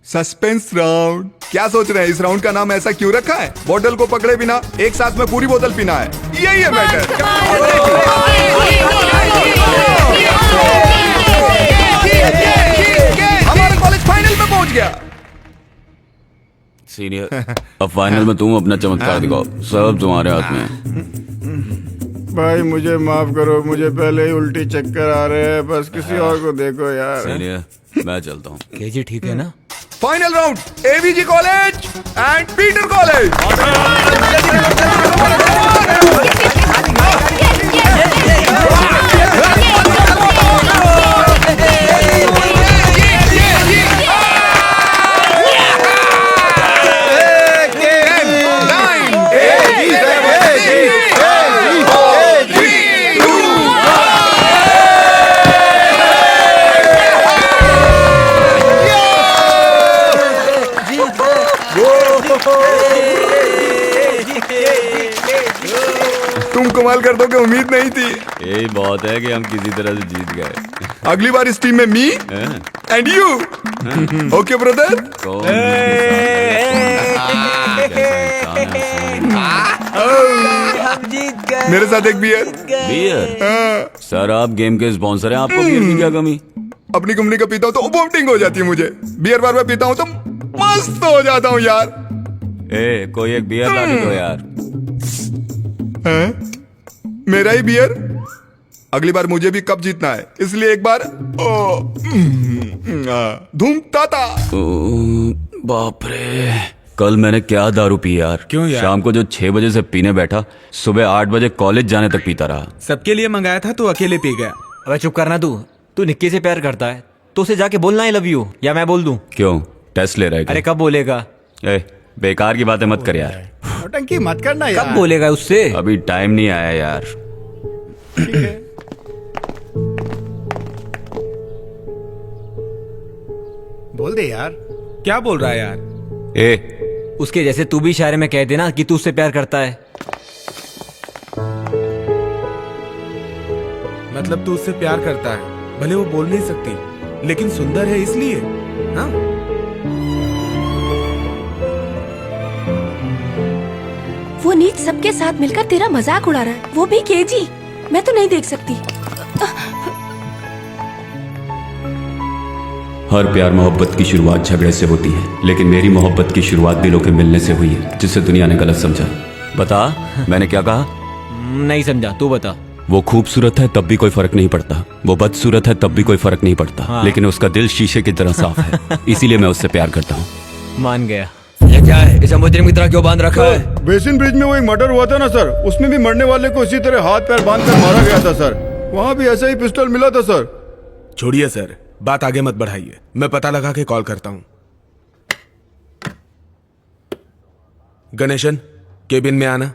Suspense round. क्या सोच रहे हैं, इस राउंड का नाम ऐसा क्यों रखा है? बॉटल को पकड़े बिना एक सांस में पूरी बोतल पीना है, यही है मैटर। हमारा कॉलेज फाइनल में पहुंच गया। सीनियर, अब फाइनल में तुम अपना चमत्कार दिखाओ, सब तुम्हारे हाथ में है। भाई मुझे माफ करो, मुझे पहले ही उल्टी चक्कर आ रहे हैं। बस किसी और को देखो यार। सीनियर, मैं चलता हूँ। केजी ठीक है ना? Final round AVG college and Peter college. तुम कमाल कर दोगे, उम्मीद नहीं थी। यही बहुत है कि हम किसी तरह से जीत गए। अगली बार इस टीम में me and you. Okay brother. कौन मेरे साथ एक बियर। बियर? सर आप गेम के स्पॉन्सर हैं, आपको बियर की क्या कमी? अपनी कंपनी का पीता हूँ तो वोमिटिंग हो जाती है मुझे। बियर बार बार पीता हूँ तो मस्त हो जाता हूँ यार। ए, कोई एक बियर ला दो यार। मेरा ही बियर। अगली बार मुझे भी कप जीतना है, इसलिए एक बार धूम ताता। बाप रे, कल मैंने क्या दारू पी यार। क्यों यार? शाम को जो 6 बजे से पीने बैठा, सुबह 8 बजे कॉलेज जाने तक पीता रहा। सबके लिए मंगाया था तो अकेले पी गया। अबे चुप करना तू निक्की से प्यार करता है तो उसे जाके बोलना आई लव यू, या मैं बोल दूं? क्यों, टेस्ट ले रहा है क्या? अरे कब बोलेगा? ए, बेकार की बातें मत कर यार। नौटंकी मत करना यार। कब बोलेगा उससे? अभी टाइम नहीं आया यार। बोल दे यार। क्या बोल रहा है यार? ए, उसके जैसे तू भी इशारे में कह देना कि तू उससे प्यार करता है। मतलब तू उससे प्यार करता है, भले वो बोल नहीं सकती लेकिन सुंदर है इसलिए। हाँ? वो नीच सबके साथ मिलकर तेरा मजाक उड़ा रहा है, वो भी केजी। मैं तो नहीं देख सकती। हर प्यार मोहब्बत की शुरुआत झगड़े से होती है, लेकिन मेरी मोहब्बत की शुरुआत दिलों के मिलने से हुई है, जिसे दुनिया ने गलत समझा। बता, मैंने क्या कहा? नहीं समझा, तू बता। वो खूबसूरत है तब भी कोई फर्क नहीं पड़ता, वो बदसूरत है तब भी कोई फर्क नहीं पड़ता। हाँ। लेकिन उसका दिल शीशे की तरह साफ है, इसीलिए मैं उससे प्यार करता हूँ। मान गया। ये क्या है, इस मुजरिम की तरह क्यों बांध रखा है? बेसिन ब्रिज में वो एक मर्डर हुआ था ना सर, उसमें भी मरने वाले को इसी तरह हाथ पैर बांध कर मारा गया था सर। वहाँ भी ऐसा ही पिस्टल मिला था सर। छोड़िए सर, बात आगे मत बढ़ाइए, मैं पता लगा के कॉल करता हूँ। गणेशन, केबिन में आना।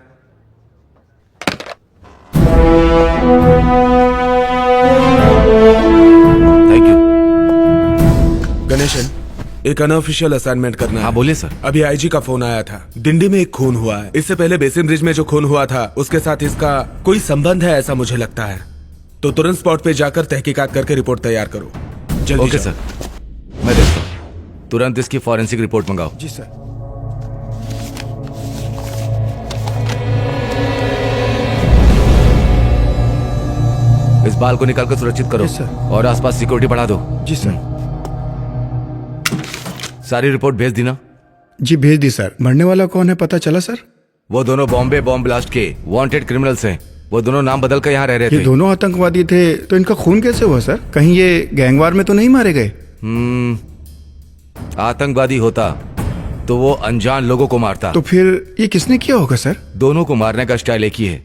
Thank you. गणेशन, एक अनऑफिशियल असाइनमेंट करना है। हाँ बोलिए सर। अभी आईजी का फोन आया था, डिंडी में एक खून हुआ है। इससे पहले बेसिन ब्रिज में जो खून हुआ था उसके साथ इसका कोई संबंध है ऐसा मुझे लगता है। तो तुरंत स्पॉट पे जाकर तहकीकात करके रिपोर्ट तैयार करो। जल्दी ओके जाओ। सर, मैं देखता हूँ। तुरंत इसकी फॉरेंसिक रिपोर्ट मंगाओ। जी सर। इस बाल को निकाल कर सुरक्षित करो Yes, sir. और आसपास सिक्योरिटी बढ़ा दो। जी सर। सारी रिपोर्ट भेज दी ना? जी भेज दी सर। मरने वाला कौन है पता चला सर? वो दोनों बॉम्बे बॉम्ब ब्लास्ट के वांटेड क्रिमिनल्स हैं। वो दोनों नाम बदल कर यहाँ रह रहे ये थे। दोनों आतंकवादी थे तो इनका खून कैसे हुआ सर? कहीं ये गैंगवार में तो नहीं मारे गए? आतंकवादी होता तो वो अनजान लोगों को मारता। तो फिर ये किसने किया होगा सर? दोनों को मारने का स्टाइल एक ही है।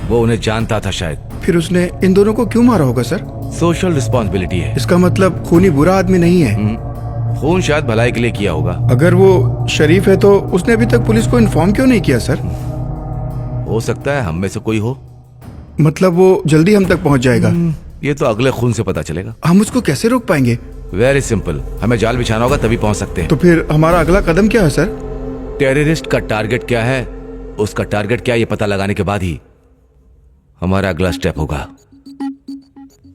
वो उन्हें जानता था शायद। फिर उसने इन दोनों को क्यों मारा होगा सर? सोशल रिस्पॉन्सिबिलिटी है। इसका मतलब खूनी बुरा आदमी नहीं है। खून शायद भलाई के लिए किया होगा। अगर वो शरीफ है तो उसने अभी तक पुलिस को इन्फॉर्म क्यों नहीं किया सर? हो सकता है हम में से कोई हो। मतलब वो जल्दी हम तक पहुंच जाएगा। ये तो अगले खून से पता चलेगा। हम उसको कैसे रोक पाएंगे? वेरी सिंपल, हमें जाल बिछाना होगा तभी पहुंच सकते हैं। तो फिर हमारा अगला कदम क्या है सर? टेररिस्ट का टारगेट क्या है, उसका टारगेट क्या है, ये पता लगाने के बाद ही हमारा अगला स्टेप होगा।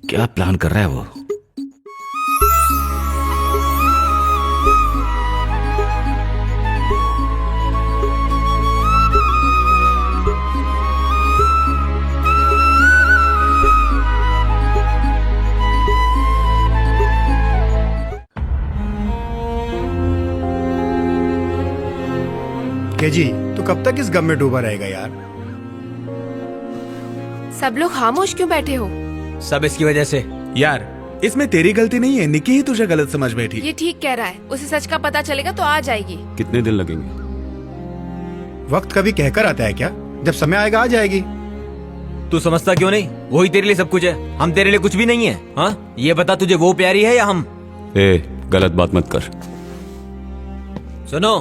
क्या प्लान कर रहा है वो? के जी तो कब तक इस गम में डूबा रहेगा यार? सब लोग खामोश क्यों बैठे हो? सब इसकी वजह से। यार इसमें तेरी गलती नहीं है, निकी ही तुझे गलत समझ बैठी। ये ठीक कह रहा है, उसे सच का पता चलेगा तो आ जाएगी। कितने दिन लगेंगे? वक्त कभी कहकर आता है क्या? जब समय आएगा आ जाएगी। तू समझता क्यों नहीं? वही तेरे लिए सब कुछ है, हम तेरे लिए कुछ भी नहीं है। हाँ, ये बता तुझे वो प्यारी है या हम? ए, गलत बात मत कर। सुनो,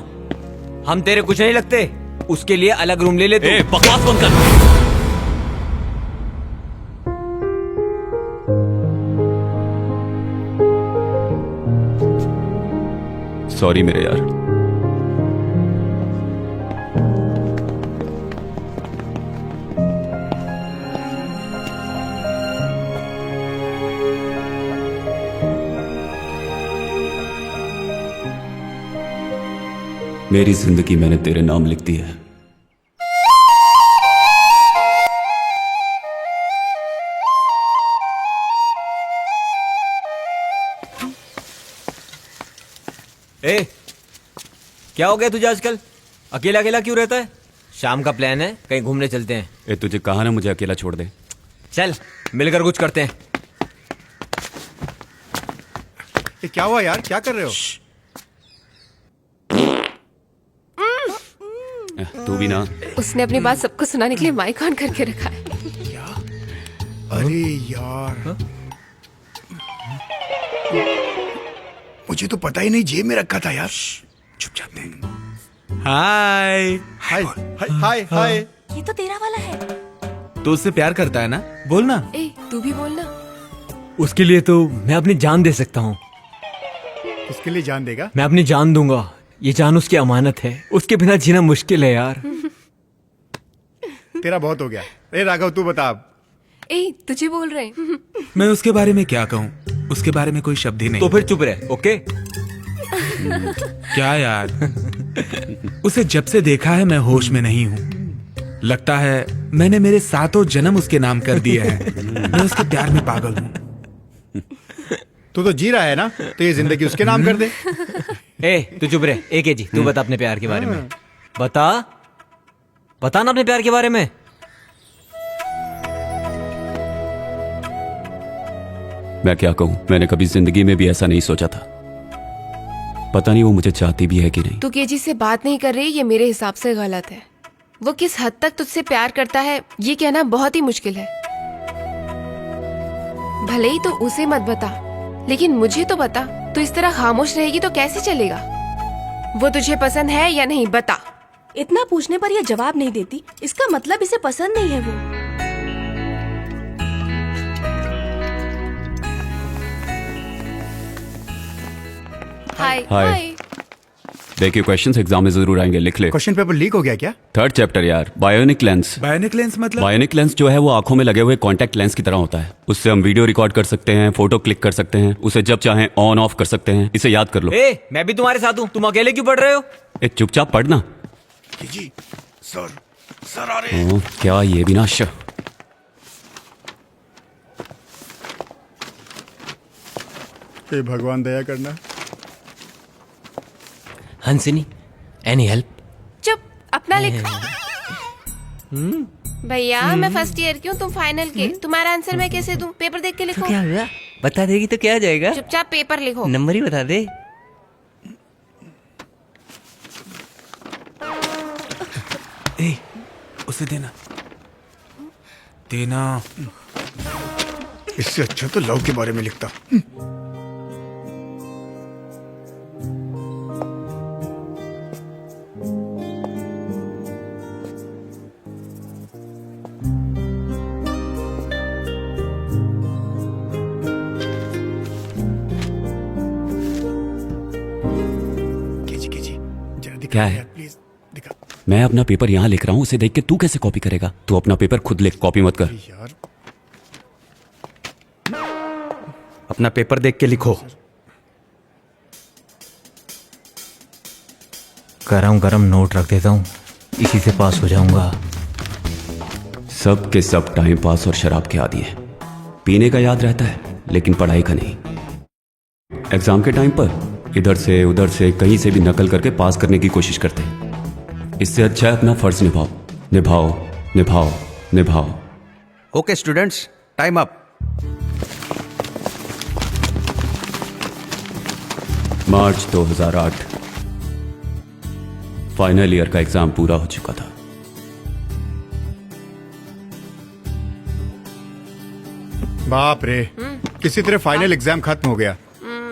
हम तेरे कुछ नहीं लगते, उसके लिए अलग रूम ले ले तू। बकवास बंद कर। सॉरी मेरे यार। मेरी जिंदगी मैंने तेरे नाम लिख दी है। ए, क्या हो गया तुझे आजकल? अकेला अकेला क्यों रहता है? शाम का प्लान है, कहीं घूमने चलते हैं। ए, तुझे कहा ना मुझे अकेला छोड़ दे। चल मिलकर कुछ करते हैं। ये क्या हुआ यार? क्या कर रहे हो? तू भी ना। उसने अपनी बात सबको सुनाने के लिए माइक ऑन करके रखा है। अरे यार, मुझे तो पता ही नहीं जेब में रखा था यार। चुप जाते हैं। हाय। हाय हाय हाय। ये तो तेरा वाला है। तू उससे प्यार करता है ना? बोल ना। ए, तू भी बोलना। उसके लिए तो मैं अपनी जान दे सकता हूँ। इसके लिए जान देगा? मैं अपनी जान दूंगा। ये जान उसकी अमानत है, उसके बिना जीना मुश्किल है यार। तेरा बहुत हो गया। ए राघव तू बता अब। ए, तुझे बोल रहे हैं। मैं उसके बारे में क्या कहूँ, उसके बारे में कोई शब्द ही नहीं। तो फिर चुप रहे, ओके? क्या यार, उसे जब से देखा है मैं होश में नहीं हूँ। लगता है मैंने मेरे 7 जन्म उसके नाम कर दिए हैं। मैं उसके प्यार में पागल हूँ। तू तो जी रहा है ना, तो ये जिंदगी उसके नाम कर दे। ए, तू चुप रहे। एक जी, तू बता अपने प्यार के बारे में। बता ना अपने प्यार के बारे में। मैं क्या कहूं, मैंने कभी जिंदगी में भी ऐसा नहीं सोचा था। पता नहीं वो मुझे चाहती भी है कि नहीं। तू केजी से बात नहीं कर रही, ये मेरे हिसाब से गलत है। वो किस हद तक तुझसे प्यार करता है ये कहना बहुत ही मुश्किल है। भले ही तो उसे मत बता, लेकिन मुझे तो बता। तू इस तरह खामोश रहेगी तो कैसे चलेगा? वो तुझे पसंद है या नहीं, बता। इतना पूछने पर ये जवाब नहीं देती, इसका मतलब इसे पसंद नहीं है वो। हाय हाय। हाय। देखिए क्वेश्चंस एग्जाम में जरूर आएंगे, लिख ले। क्वेश्चन पेपर लीक हो गया क्या? 3rd चैप्टर यार, बायोनिक लेंस। बायोनिक लेंस मतलब? बायोनिक लेंस जो है वो आंखों में लगे हुए कॉन्टैक्ट लेंस की तरह होता है। उससे हम वीडियो रिकॉर्ड कर सकते हैं, फोटो क्लिक कर सकते हैं, उसे जब चाहें ऑन ऑफ कर सकते हैं। इसे याद कर लो। ए, मैं भी तुम्हारे साथ हूँ, तुम अकेले क्यों पढ़ रहे हो? ए, चुपचाप पढ़ना। जी सर आ रहे। क्या ये भी ना हे भगवान दया करना। हंसिनी, एनी हेल्प? चुप, अपना लिख। भैया मैं फर्स्ट ईयर की हूँ, तुम फाइनल के। तुम्हारा आंसर मैं कैसे दूं? पेपर देख के लिखो। क्या हुआ? बता देगी तो क्या आ जाएगा? चुपचाप पेपर लिखो। नंबर ही बता दे। ए, उसे देना देना। इससे अच्छा तो लव के बारे में लिखता। क्या है? प्लीज दिखा मैं अपना पेपर यहाँ लिख रहा हूँ, उसे देख के तू कैसे कॉपी करेगा? तू अपना पेपर खुद लिख, कॉपी मत कर। यार। अपना पेपर देख के लिखो। गरम गरम नोट रख देता हूँ, इसी से पास हो जाऊंगा। सब के सब टाइम पास और शराब के आदी हैं। पीने का याद रहता है लेकिन पढ़ाई का नहीं। एग्जाम के टाइम पर इधर से उधर से कहीं से भी नकल करके पास करने की कोशिश करते हैं। इससे अच्छा है अपना फर्ज निभाओ, निभाओ, निभाओ, निभाओ। Okay students, time up. March 2008 final year का एग्जाम पूरा हो चुका था। बाप रे, किसी तरह फाइनल एग्जाम खत्म हो गया।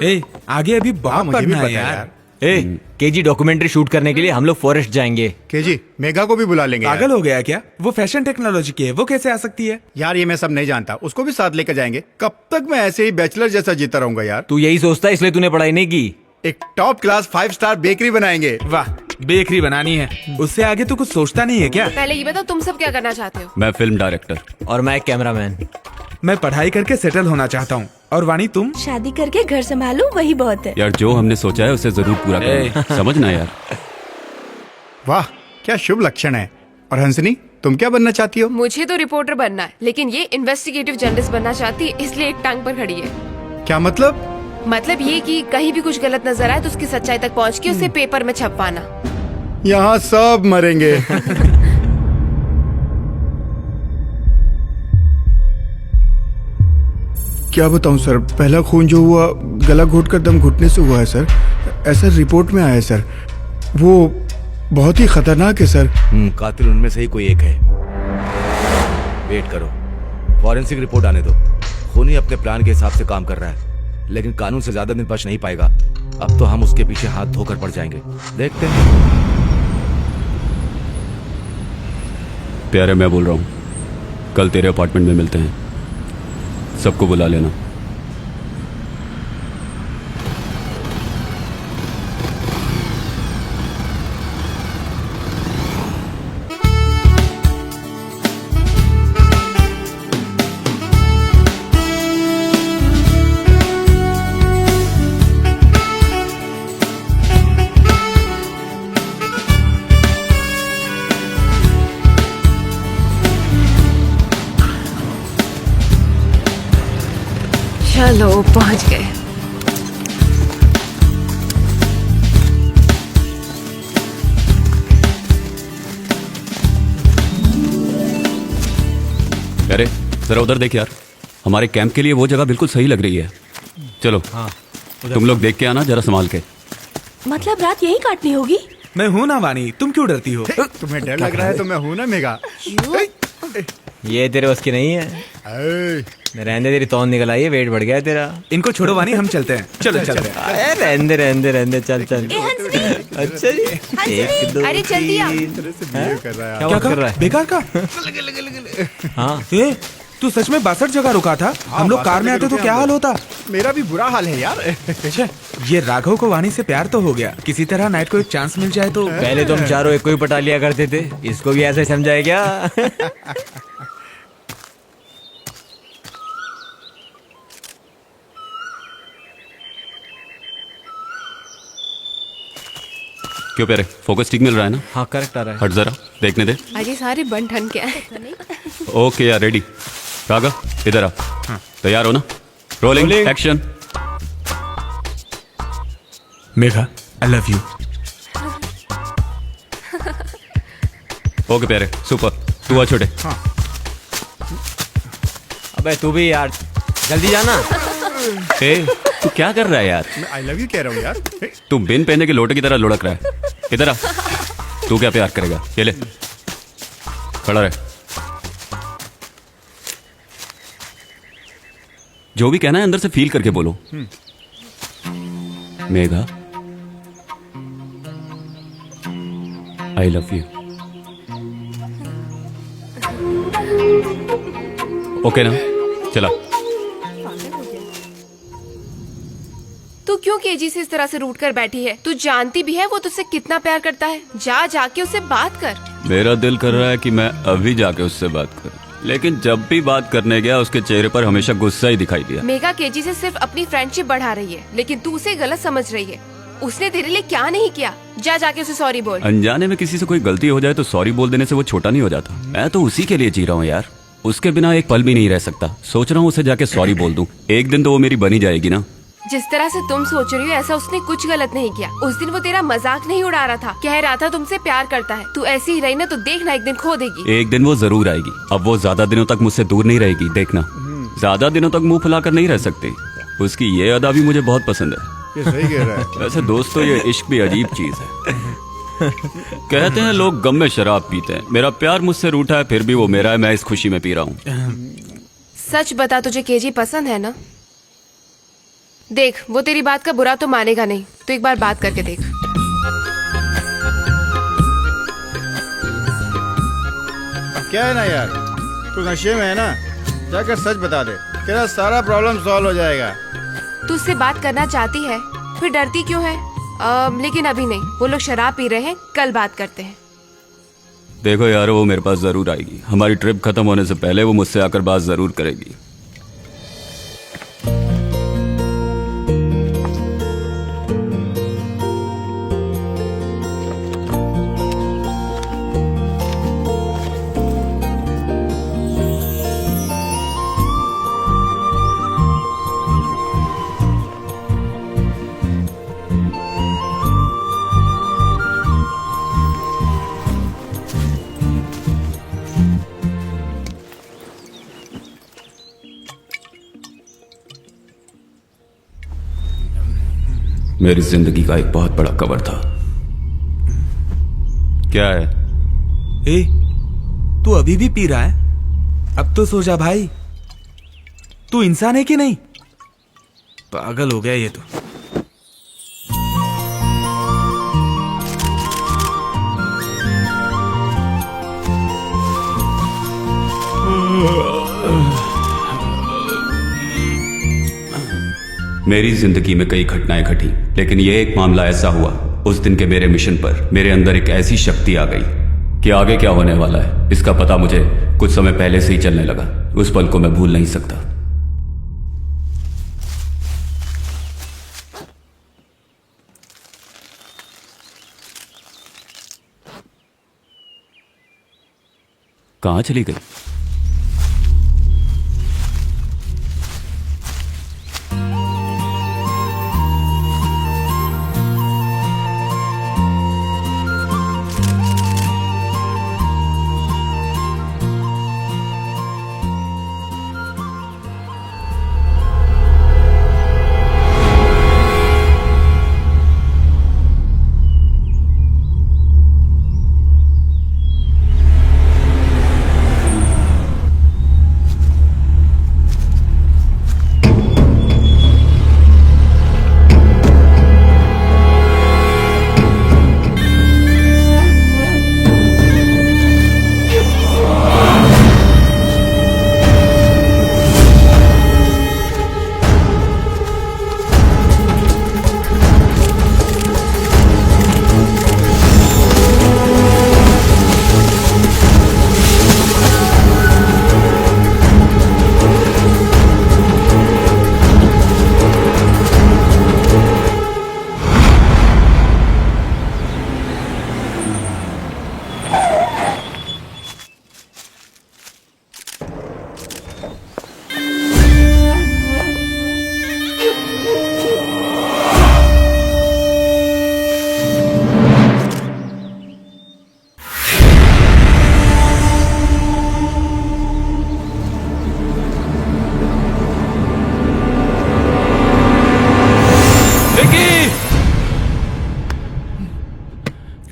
ए, आगे अभी बहुत मुझे भी पढ़ना है पता है यार। यार। ए, केजी डॉक्यूमेंट्री शूट करने के लिए हम लोग फॉरेस्ट जाएंगे। केजी, मेघा को भी बुला लेंगे यार। पागल हो गया क्या? वो फैशन टेक्नोलॉजी की है, वो कैसे आ सकती है? यार ये मैं सब नहीं जानता, उसको भी साथ लेकर जाएंगे। कब तक मैं ऐसे ही बैचलर जैसा जीता रहूंगा यार। तू यही सोचता है इसलिए तूने पढ़ाई नहीं की। एक टॉप क्लास 5 स्टार बेकरी बनाएंगे। वाह, बेकरी बनानी है, उससे आगे तो कुछ सोचता नहीं है क्या? पहले ये बताओ तुम सब क्या करना चाहते हो? मैं फिल्म डायरेक्टर। और मैं कैमरामैन। मैं पढ़ाई करके सेटल होना चाहता हूँ। और वाणी तुम? शादी करके घर संभालूं, वही बहुत है। यार जो हमने सोचा है उसे जरूर पूरा करना, समझना यार। वाह, क्या शुभ लक्षण है। और हंसनी, तुम क्या बनना चाहती हो? मुझे तो रिपोर्टर बनना है, लेकिन ये इन्वेस्टिगेटिव जर्नलिस्ट बनना चाहती है, इसलिए एक टांग पर खड़ी है। क्या मतलब? मतलब ये कि कहीं भी कुछ गलत नजर आए तो उसकी सच्चाई तक पहुंच के उसे पेपर में छपवाना। यहाँ सब मरेंगे। क्या बताऊं सर, पहला खून जो हुआ गला घोट कर दम घुटने से हुआ है सर। ऐसा रिपोर्ट में आया है सर। वो बहुत ही खतरनाक है सर। कातिल उनमें से ही कोई एक है। वेट करो, फॉरेंसिक रिपोर्ट आने दो। खूनी अपने प्लान के हिसाब से काम कर रहा है, लेकिन कानून से ज्यादा दिन बच नहीं पाएगा। अब तो हम उसके पीछे हाथ धोकर पड़ जाएंगे। देखते हैं। प्यारे, मैं बोल रहा हूँ, कल तेरे अपार्टमेंट में मिलते हैं। सबको बुला लेना। चलो पहुंच गए। अरे जरा उधर देख यार, हमारे कैंप के लिए वो जगह बिल्कुल सही लग रही है। चलो तुम लोग देख के आना जरा संभाल के। मतलब रात यही काटनी होगी? मैं हूँ ना वाणी, तुम क्यों डरती हो? तुम्हें डर लग रहा है तो मैं हूं ना मेघा। ये तेरे बस की नहीं है। रहने तेरी तौन निकल आई है, वेट बढ़ गया है तेरा। इनको छोड़ो वाणी, हम चलते हैं। चलो चलते हैं। रहने चल चल। अच्छा जी, एक दो अरे जल्दी आ। कर रहा है क्या क्या कर रहा है? बेकार का? हाँ, ए, तू सच में 62 जगह रुका था? हम लोग कार में आते तो क्या हाल होता? मेरा भी बुरा हाल है यार। अच्छा, ये राघव को वाणी से प्यार तो हो गया। किसी तरह नाइट को एक चांस मिल जाए तो। पहले तो हम चारों एक को ही पटा लिया करते थे, इसको भी ऐसे समझाए क्या? क्यों प्यारे, फोकस ठीक मिल रहा है ना? हाँ करेक्ट आ रहा है। हट जरा, देखने दे। अरे सारे बन ठन के आए। ओके यार, रेडी। राघव इधर आ। तैयार हो ना? Rolling action. Megha, I love you. Okay प्यारे, सुपर। तू आ छोटे। अबे तू भी यार, जल्दी जाना। ए, तू क्या कर रहा है यार? मैं आई लव यू कह रहा हूँ यार। तू बिन पहने के लोटे की तरह लुढ़क रहा है। इधर आ। तू क्या प्यार करेगा? ये ले, खड़ा रहे। जो भी कहना है अंदर से फील करके बोलो। Megha, I love you. Okay ना? चला। तू क्यों केजी से इस तरह से रूठ कर बैठी है? तू जानती भी है वो तुझसे कितना प्यार करता है। जा जाके उससे बात कर। मेरा दिल कर रहा है कि मैं अभी जाके उससे बात करूं, लेकिन जब भी बात करने गया उसके चेहरे पर हमेशा गुस्सा ही दिखाई दिया। मेघा केजी से सिर्फ अपनी फ्रेंडशिप बढ़ा रही है, लेकिन तू उसे गलत समझ रही है। उसने तेरे लिए क्या नहीं किया? जा जाके उसे सॉरी बोल। अनजाने में किसी से कोई गलती हो जाए तो सॉरी बोल देने से वो छोटा नहीं हो जाता। मैं तो उसी के लिए जी रहा हूँ यार। उसके बिना एक पल भी नहीं रह सकता। सोच रहा हूँ उसे जाके सॉरी बोल दूं। एक दिन तो वो मेरी बनी जाएगी ना। जिस तरह से तुम सोच रही हो ऐसा उसने कुछ गलत नहीं किया। उस दिन वो तेरा मजाक नहीं उड़ा रहा था, कह रहा था तुमसे प्यार करता है। तू ऐसी ही रही ना तो देखना एक दिन खो देगी। एक दिन वो जरूर आएगी। अब वो ज्यादा दिनों तक मुझसे दूर नहीं रहेगी, देखना। ज्यादा दिनों तक मुंह फुलाकर नहीं रह सकती। उसकी ये अदा भी मुझे बहुत पसंद है। ये सही कह रहा है। वैसे दोस्तों, ये इश्क भी अजीब चीज है। कहते हैं लोग गम में शराब पीते हैं। मेरा प्यार मुझसे रूठा है, फिर भी वो मेरा है। मैं इस खुशी में पी रहा हूँ। सच बता, तुझे केजी पसंद है ना? देख, वो तेरी बात का बुरा तो मानेगा नहीं। तो एक बार बात करके देख। क्या है ना यार, तू नशे में है ना, जाकर सच बता दे, तेरा सारा प्रॉब्लम सॉल्व हो जाएगा। तू उससे बात करना चाहती है, फिर डरती क्यों है? लेकिन अभी नहीं, वो लोग शराब पी रहे हैं, कल बात करते हैं। देखो यार, वो मेरे पास जरूर आएगी। हमारी ट्रिप खत्म होने से पहले वो मुझसे आकर बात जरूर करेगी। मेरी जिंदगी का एक बहुत बड़ा कवर था। क्या है? ए, तू अभी भी पी रहा है? अब तो सो जा भाई। तू इंसान है कि नहीं? पागल हो गया ये तो। मेरी जिंदगी में कई घटनाएं घटी, लेकिन यह एक मामला ऐसा हुआ। उस दिन के मेरे मिशन पर मेरे अंदर एक ऐसी शक्ति आ गई कि आगे क्या होने वाला है इसका पता मुझे कुछ समय पहले से ही चलने लगा। उस पल को मैं भूल नहीं सकता। कहां चली गई?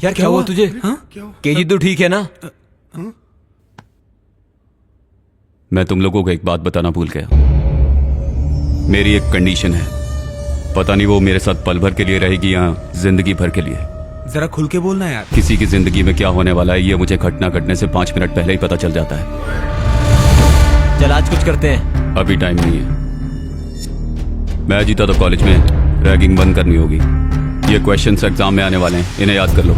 यार क्या हुआ तुझे? हाँ? केजी तू ठीक है ना? मैं तुम लोगों को एक बात बताना भूल गया। मेरी एक कंडीशन है, पता नहीं वो मेरे साथ पल भर के लिए रहेगी या जिंदगी भर के लिए। जरा खुल के बोलना यार। किसी की जिंदगी में क्या होने वाला है ये मुझे घटना घटने से 5 मिनट पहले ही पता चल जाता है। चल आज कुछ करते हैं। अभी टाइम नहीं है। मैं जीता तो कॉलेज में रैगिंग बंद करनी होगी। ये क्वेश्चंस एग्जाम में आने वाले हैं, इन्हें याद कर लो।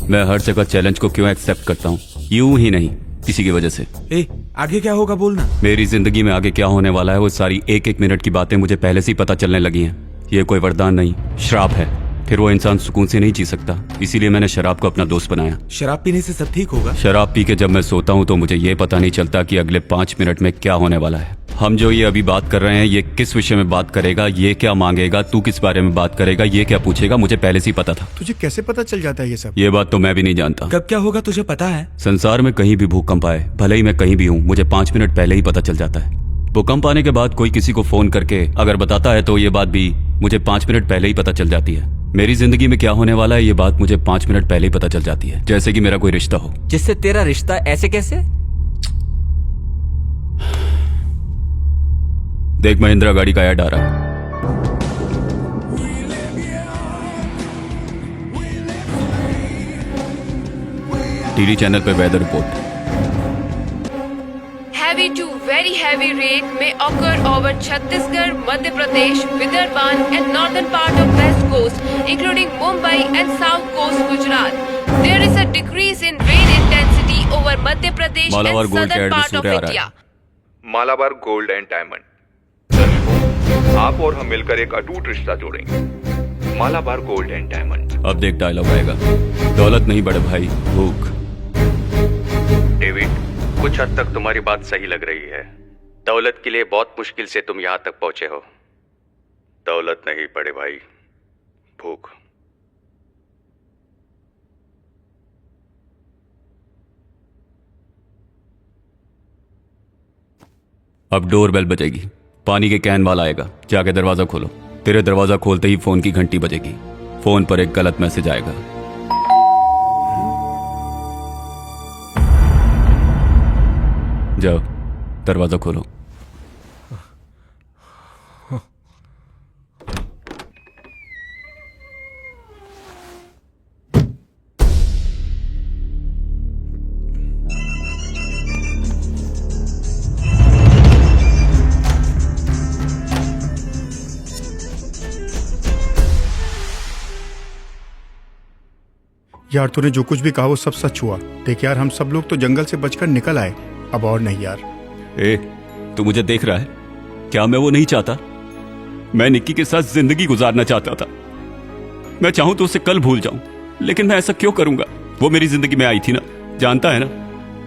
मैं हर जगह चैलेंज को क्यों एक्सेप्ट करता हूँ? यूं ही नहीं, किसी की वजह से। ए, आगे क्या होगा बोलना। मेरी जिंदगी में आगे क्या होने वाला है वो सारी एक एक मिनट की बातें मुझे पहले से ही पता चलने लगी हैं। ये कोई वरदान नहीं, श्राप है। फिर वो इंसान सुकून से नहीं जी सकता, इसीलिए मैंने शराब को अपना दोस्त बनाया। शराब पीने से सब ठीक होगा? शराब पी के जब मैं सोता हूँ तो मुझे ये पता नहीं चलता कि अगले 5 मिनट में क्या होने वाला है। हम जो ये अभी बात कर रहे हैं, ये किस विषय में बात करेगा, ये क्या मांगेगा, तू किस बारे में बात करेगा, ये क्या पूछेगा, मुझे पहले से ही पता था। तुझे कैसे पता चल जाता है ये सब? ये बात तो मैं भी नहीं जानता। कब क्या होगा तुझे पता है? संसार में कहीं भी भूकंप आए, भले ही मैं कहीं भी हूँ, मुझे 5 मिनट पहले ही पता चल जाता है। भूकंप आने के बाद कोई किसी को फोन करके अगर बताता है तो ये बात भी मुझे 5 मिनट पहले ही पता चल जाती है। मेरी जिंदगी में क्या होने वाला है ये बात मुझे 5 मिनट पहले ही पता चल जाती है, जैसे कि मेरा कोई रिश्ता हो। जिससे तेरा रिश्ता ऐसे कैसे? देख महिंद्रा गाड़ी का ऐड आ रहा है। टीवी चैनल पे weather report. Heavy to very heavy rain may occur over Chhattisgarh, Madhya Pradesh, Vidarbhan and northern part of West Coast, including Mumbai and South Coast Gujarat. There is a decrease in rain intensity over Madhya Pradesh Malabar and gold के southern add में part of सूर्य आ रहा India. है। Malabar gold and diamond. दर्शकों, आप और हम मिलकर एक अटूट रिश्ता जोड़ेंगे। Malabar gold and diamond. अब देख डायलॉग आएगा। दौलत नहीं बड़े भाई, भूख। डेविड, कुछ हद तक तुम्हारी बात सही लग रही है। दौलत के लिए बहुत मुश्किल से तुम यहां तक पहुंचे हो। दौलत नहीं बड़े भाई, भूख। अब डोर बेल बजेगी, पानी के कैन वाला आएगा, जाके दरवाजा खोलो। तेरे दरवाजा खोलते ही फोन की घंटी बजेगी। फोन पर एक गलत मैसेज आएगा। जाओ दरवाजा खोलो। यार तूने जो कुछ भी कहा वो सब सच हुआ। देख यार, हम सब लोग तो जंगल से बचकर निकल आए, अब और नहीं यार। ए, तू मुझे देख रहा है? क्या मैं वो नहीं चाहता? मैं निक्की के साथ जिंदगी गुजारना चाहता था। मैं चाहूं तो उसे कल भूल जाऊं, लेकिन मैं ऐसा क्यों करूंगा? वो मेरी जिंदगी में आई थी ना, जानता है ना?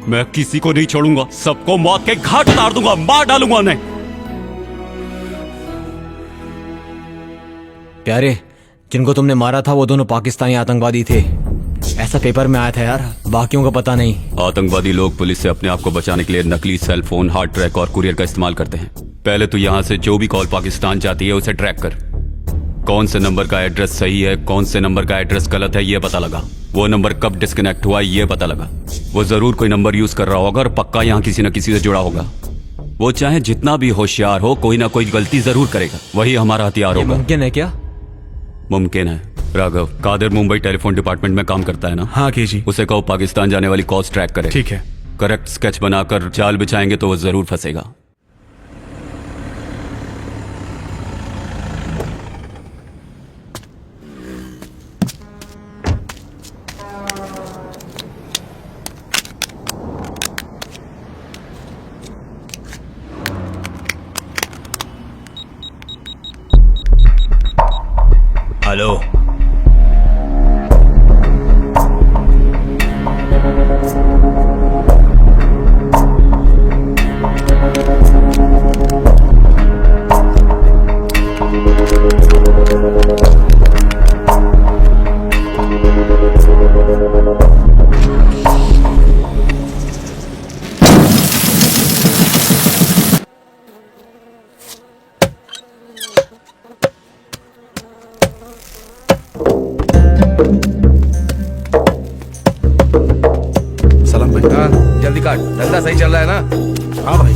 मैं किसी को नहीं छोड़ूंगा, सबको मौत के घाट उतार दूंगा, मार डालूंगा उन्हें। प्यारे, जिनको तुमने मारा था वो दोनों पाकिस्तानी आतंकवादी थे, ऐसा पेपर में आया था यार, बाकियों को पता नहीं। आतंकवादी लोग पुलिस से अपने आप को बचाने के लिए नकली सेल फोन, हार्ड ट्रैक और कुरियर का इस्तेमाल करते हैं। पहले तो यहाँ से जो भी कॉल पाकिस्तान जाती है उसे ट्रैक कर। कौन से नंबर का एड्रेस सही है, कौन से नंबर का एड्रेस गलत है, ये पता लगा। वो नंबर कब डिस्कनेक्ट हुआ ये पता लगा। वो जरूर कोई नंबर यूज कर रहा होगा और पक्का यहाँ किसी न किसी से जुड़ा होगा। वो चाहे जितना भी होशियार हो, कोई ना कोई गलती जरूर करेगा। वही हमारा हथियार होगा। मुमकिन है क्या? मुमकिन है। राघव, कादिर मुंबई टेलीफोन डिपार्टमेंट में काम करता है ना? हाँ केजी। उसे कहो पाकिस्तान जाने वाली कॉल्स ट्रैक करे। ठीक है। करेक्ट स्केच बनाकर जाल बिछाएंगे तो वो जरूर फंसेगा। हेलो, धंधा सही चल रहा है ना? हाँ भाई।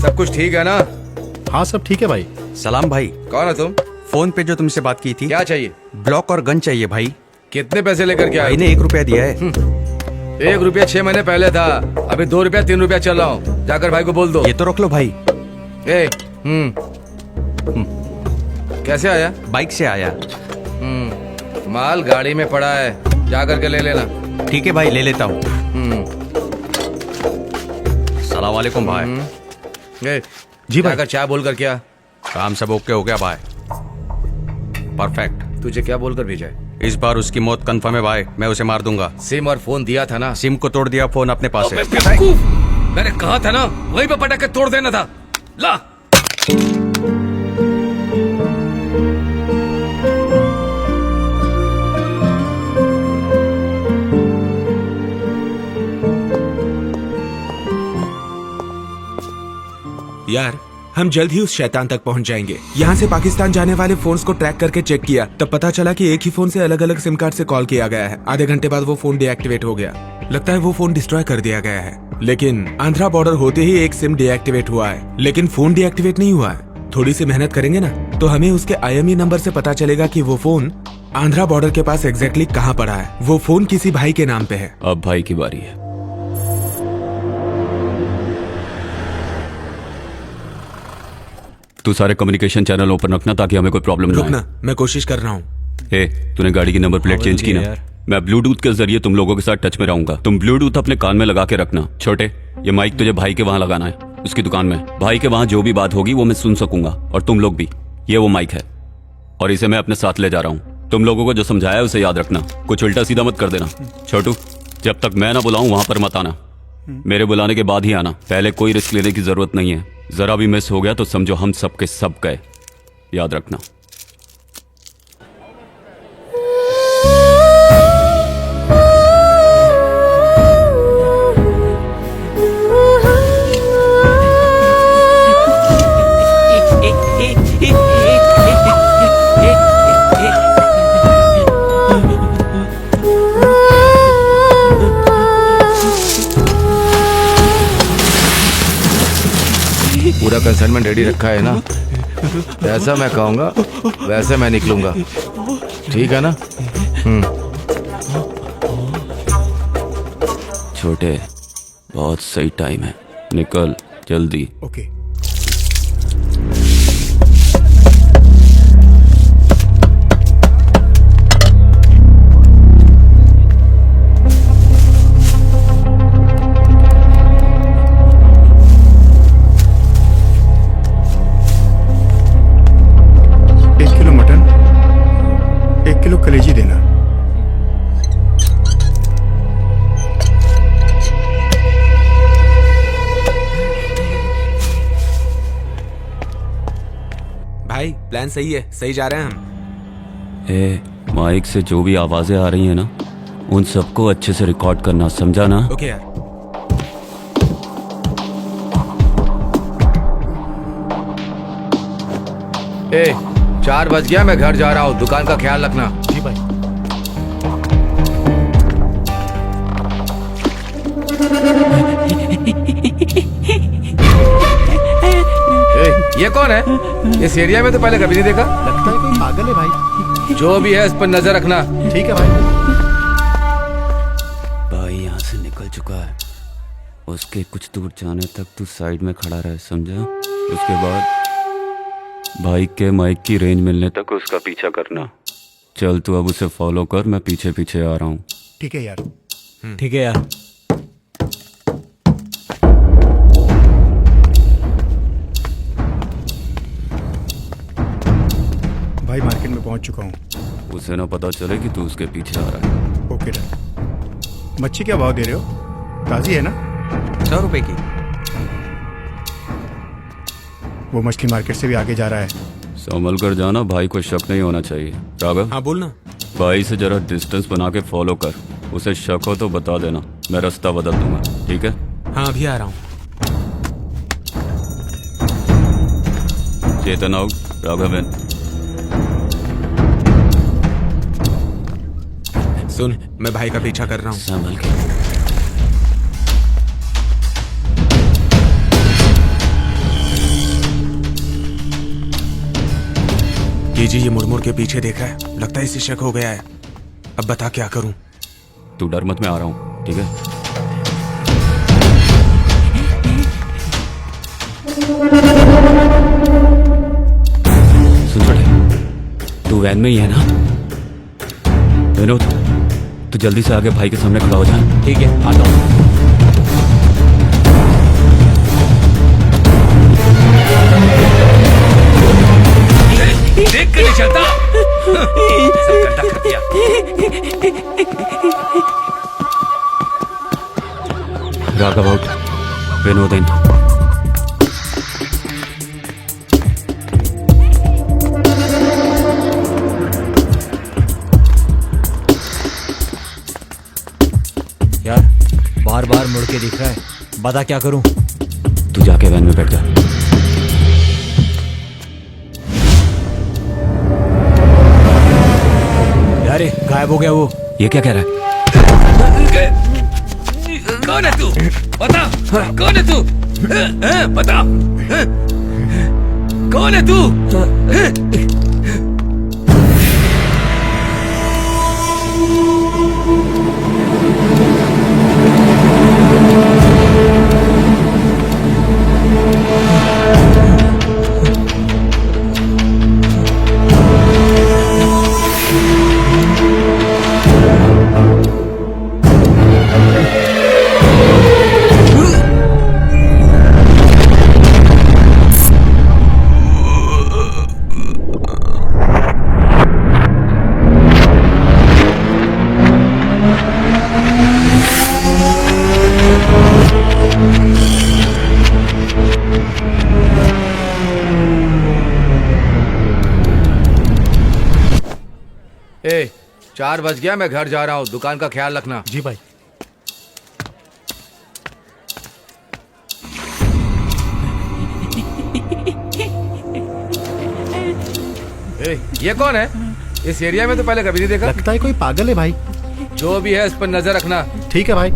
सब कुछ ठीक है ना? हाँ सब ठीक है भाई। सलाम भाई। कौन है तुम? फोन पे जो तुमसे बात की थी। क्या चाहिए? ब्लॉक और गन चाहिए भाई। कितने पैसे लेकर के आए? भाई ने 1 रुपया दिया है। 1 रुपया 6 महीने पहले था, अभी 2 रुपया 3 रुपया चल रहा हूँ। जाकर भाई को बोल दो। ये तो रख लो भाई। कैसे आया? बाइक से आया। माल गाड़ी में पड़ा है, जाकर के ले लेना। ठीक है भाई, ले लेता हूँ। सलाम वालेकुम भाई। जी भाई। जाकर चाय बोलकर क्या? काम सब ओके हो गया भाई। परफेक्ट। तुझे क्या बोलकर भेजा है? इस बार उसकी मौत कंफर्म है भाई, मैं उसे मार दूंगा। सिम और फोन दिया था ना? सिम को तोड़ दिया, फोन अपने पास है। मैंने कहा था ना, वहीं पे पटक के तोड़ देना था। ला। यार हम जल्द ही उस शैतान तक पहुंच जाएंगे। यहाँ से पाकिस्तान जाने वाले फोन्स को ट्रैक करके चेक किया, तब पता चला कि एक ही फोन से अलग अलग सिम कार्ड से कॉल किया गया है। आधे घंटे बाद वो फोन डीएक्टिवेट हो गया। लगता है वो फोन डिस्ट्रॉय कर दिया गया है। लेकिन आंध्रा बॉर्डर होते ही एक सिम डीएक्टिवेट हुआ है, लेकिन फोन डीएक्टिवेट नहीं हुआ है। थोड़ी सी मेहनत करेंगे ना तो हमें उसके IME नंबर से पता चलेगा कि वो फोन आंध्रा बॉर्डर के पास एग्जैक्टली कहाँ पड़ा है। वो फोन किसी भाई के नाम पे है। अब भाई की बारी है। तू सारे कम्युनिकेशन चैनल ओपन रखना ताकि हमें कोई प्रॉब्लम ना आए। रुकना, मैं कोशिश कर रहा हूँ। तूने गाड़ी की नंबर प्लेट चेंज की ना? मैं ब्लूटूथ के जरिए तुम लोगों के साथ टच में रहूंगा। तुम ब्लूटूथ अपने कान में लगा के रखना। छोटे, ये माइक तुझे भाई के वहां लगाना है, उसकी दुकान में। भाई के वहां जो भी बात होगी वो मैं सुन सकूंगा, और तुम लोग भी। ये वो माइक है और इसे मैं अपने साथ ले जा रहा हूँ। तुम लोगों को जो समझाया है उसे याद रखना, कुछ उल्टा सीधा मत कर देना। छोटू, जब तक मैं ना बुलाऊं वहां पर मत आना, मेरे बुलाने के बाद ही आना। पहले कोई रिस्क लेने की जरूरत नहीं है। जरा भी मिस हो गया तो समझो हम सब के सब गए, याद रखना। पूरा कंसाइनमेंट रेडी रखा है ना? जैसा मैं कहूँगा वैसे मैं निकलूंगा, ठीक है ना? छोटे, बहुत सही टाइम है, निकल जल्दी। ओके। कलेजी देना। भाई प्लान सही है, सही जा रहे हैं हम। माइक से जो भी आवाजें आ रही है ना, उन सबको अच्छे से रिकॉर्ड करना, समझा ना? ओके यार। ए, 4 बज गया, मैं घर जा रहा हूँ, दुकान का ख्याल रखना। जी भाई। ये कौन है? इस एरिया में तो पहले कभी नहीं देखा। लगता है कोई पागल है भाई। जो भी है इस पर नजर रखना। ठीक है भाई। भाई यहाँ से निकल चुका है, उसके कुछ दूर जाने तक तू साइड में खड़ा रहे, समझा? उसके बाद बाइक के माइक की रेंज मिलने तक उसका पीछा करना। चल तू अब उसे फॉलो कर, मैं पीछे पीछे आ रहा हूँ। ठीक है यार। ठीक है यार। भाई मार्केट में पहुंच चुका हूँ। उसे ना पता चले कि तू उसके पीछे आ रहा है। Okay done. मच्छी क्या भाव दे रहे हो? ताज़ी है ना? 100 रुपए की। वो मछली मार्केट से भी आगे जा रहा है। संभल कर जाना, भाई को शक नहीं होना चाहिए। राघव, हाँ बोलना। भाई से जरा डिस्टेंस बना के फॉलो कर, उसे शक हो तो बता देना, मैं रास्ता बदल दूंगा, ठीक है? हाँ अभी आ रहा हूँ। चेतन आउट, राघव इन। सुन, मैं भाई का पीछा कर रहा हूँ। संभल के। जी ये मुड़ के पीछे देखा है, लगता है इसे शक हो गया है। अब बता क्या करूं? तू डर मत, मैं आ रहा हूँ, ठीक है? सुन छोटे, तू वैन में ही है ना? विनोद, तू जल्दी से आगे भाई के सामने खड़ा हो जा। ठीक है, आता हूँ। देख कर नहीं चलता। सब गड्ढा कर दिया। राघव आउट, विनोद इन। यार बार बार मुड़ के दिख रहा है, बता क्या करूं? तू जाके वैन में बैठ जा। अरे गायब हो गया वो। ये क्या कह रहा है? कौन है तू? बता, कौन है तू? बता, कौन है तू? ए, 4 बज गया, मैं घर जा रहा हूँ। दुकान का ख्याल रखना। जी भाई। ए, ये कौन है? इस एरिया में तो पहले कभी नहीं देखा। लगता है कोई पागल है भाई। जो भी है इस पर नजर रखना। ठीक है भाई।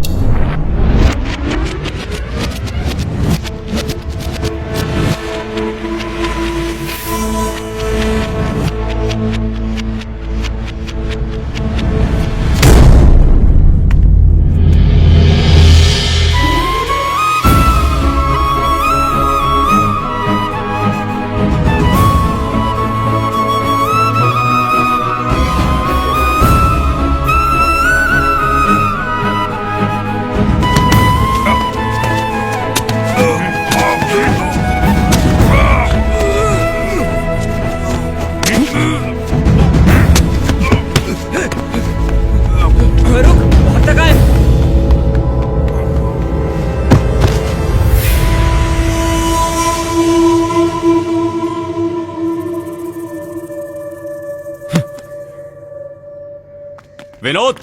विनोद,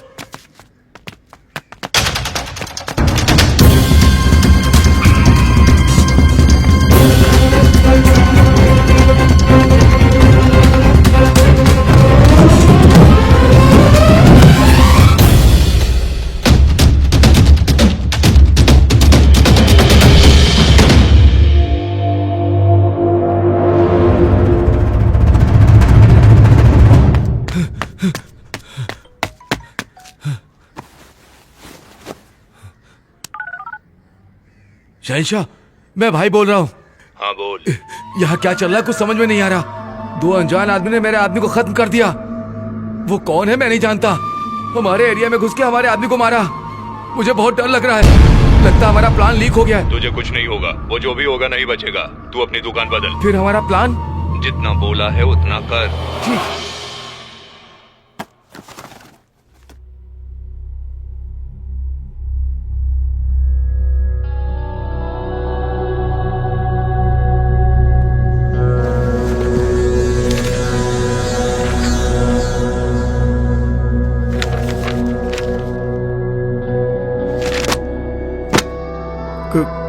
शहंशाह, मैं भाई बोल रहा हूँ। हाँ बोल। यहाँ क्या चल रहा है कुछ समझ में नहीं आ रहा। 2 अनजान आदमी ने मेरे आदमी को खत्म कर दिया। वो कौन है मैं नहीं जानता। हमारे एरिया में घुस के हमारे आदमी को मारा। मुझे बहुत डर लग रहा है। लगता है हमारा प्लान लीक हो गया है। तुझे कुछ नहीं होगा, वो जो भी होगा नहीं बचेगा। तू अपनी दुकान बदल। फिर हमारा प्लान? जितना बोला है उतना कर। ठीक।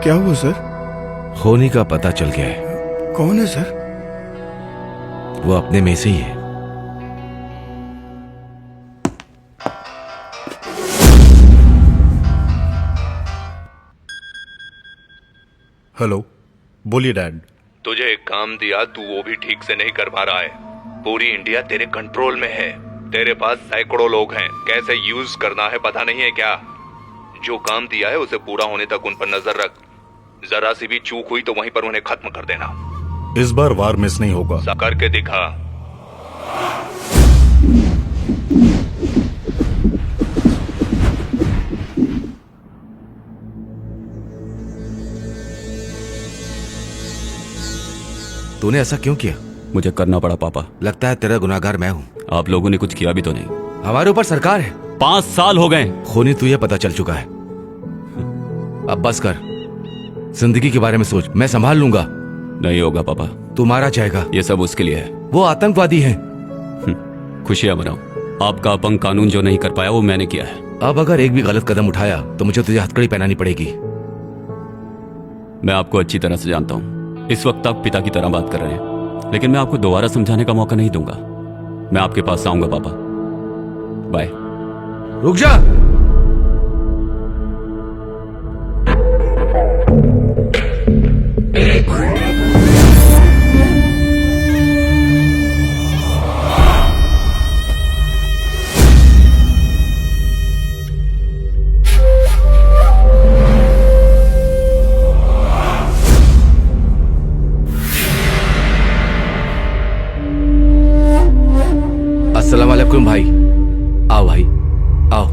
क्या हुआ सर? होनी का पता चल गया है। कौन है सर? वो अपने में से ही है। हेलो, बोलिए डैड। तुझे एक काम दिया, तू वो भी ठीक से नहीं कर पा रहा है। पूरी इंडिया तेरे कंट्रोल में है, तेरे पास सैकड़ों लोग हैं, कैसे यूज करना है पता नहीं है क्या? जो काम दिया है उसे पूरा होने तक उन पर नजर रख। जरा सी भी चूक हुई तो वहीं पर उन्हें खत्म कर देना। इस बार वार मिस नहीं होगा। सब करके दिखा। तूने ऐसा क्यों किया? मुझे करना पड़ा पापा। लगता है तेरा गुनाहगार मैं हूँ। आप लोगों ने कुछ किया भी तो नहीं। हमारे ऊपर सरकार है। 5 साल हो गए। खूनी तुझे पता चल चुका है। अब बस कर, जिंदगी के बारे में सोच। मैं संभाल लूंगा। नहीं होगा पापा। तू मारा जाएगा। ये सब उसके लिए है। वो आतंकवादी है। खुशियां मनाओ। आपका अपंग कानून जो नहीं कर पाया वो मैंने किया है। अब अगर एक भी गलत कदम उठाया तो मुझे तुझे हथकड़ी पहनानी पड़ेगी। मैं आपको अच्छी तरह से जानता हूँ। इस वक्त आप पिता की तरह बात कर रहे हैं, लेकिन मैं आपको दोबारा समझाने का मौका नहीं दूंगा। मैं आपके पास आऊंगा पापा। बाय। रुक जा। अस्सलाम वालेकुम भाई। आओ भाई, आओ।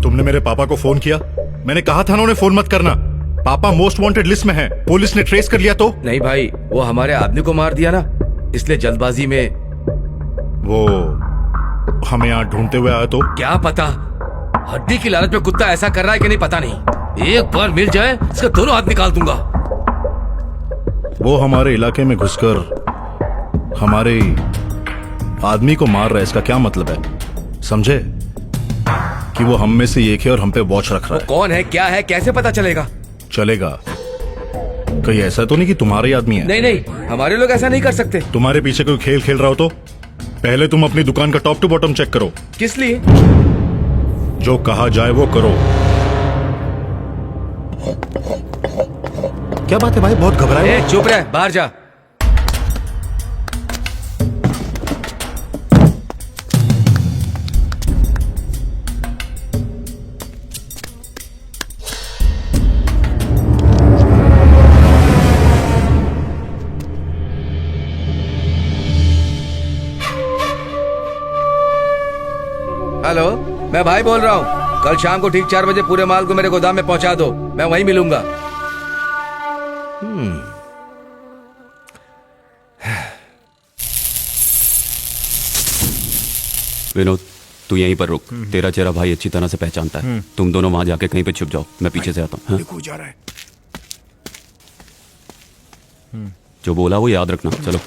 तुमने मेरे पापा को फोन किया? मैंने कहा था ना उन्हें फोन मत करना। पापा मोस्ट वांटेड लिस्ट में हैं। पुलिस ने ट्रेस कर लिया तो? नहीं भाई, वो हमारे आदमी को मार दिया ना, इसलिए जल्दबाजी में। वो हमें यहाँ ढूंढते हुए आया तो? क्या पता, हड्डी की लालच में कुत्ता ऐसा कर रहा है कि नहीं पता नहीं। एक बार मिल जाए इसके दोनों हाथ निकाल दूंगा। वो हमारे इलाके में घुसकर हमारे आदमी को मार रहा है। इसका क्या मतलब है? समझे कि वो हम में से एक है और हम पे वॉच रख रहा है। कौन है, क्या है, कैसे पता चलेगा? चलेगा। कहीं ऐसा तो नहीं कि तुम्हारे आदमी है? नहीं नहीं, हमारे लोग ऐसा नहीं कर सकते। तुम्हारे पीछे कोई खेल खेल रहा हो तो पहले तुम अपनी दुकान का टॉप टू बॉटम चेक करो। किस लिए? जो कहा जाए वो करो। क्या बात है भाई, बहुत घबराए? चुप रह, बाहर जा। हेलो, मैं भाई बोल रहा हूँ। कल शाम को ठीक 4 बजे पूरे माल को मेरे गोदाम में पहुंचा दो। मैं वहीं मिलूंगा। विनोद, तू यहीं पर रुक। तेरा चेहरा भाई अच्छी तरह से पहचानता है। तुम दोनों वहां जाके कहीं पे छुप जाओ, मैं पीछे से आता हूँ। देखो जा रहा है। जो बोला वो याद रखना। चलो।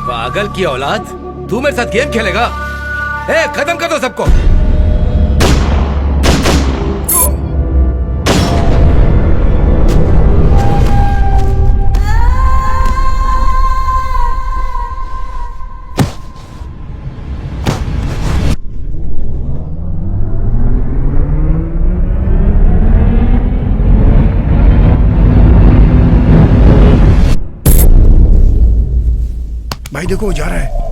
पागल की औलाद, तू मेरे साथ गेम खेलेगा? ए, खत्म कर दो सबको। भाई देखो वो जा रहा है।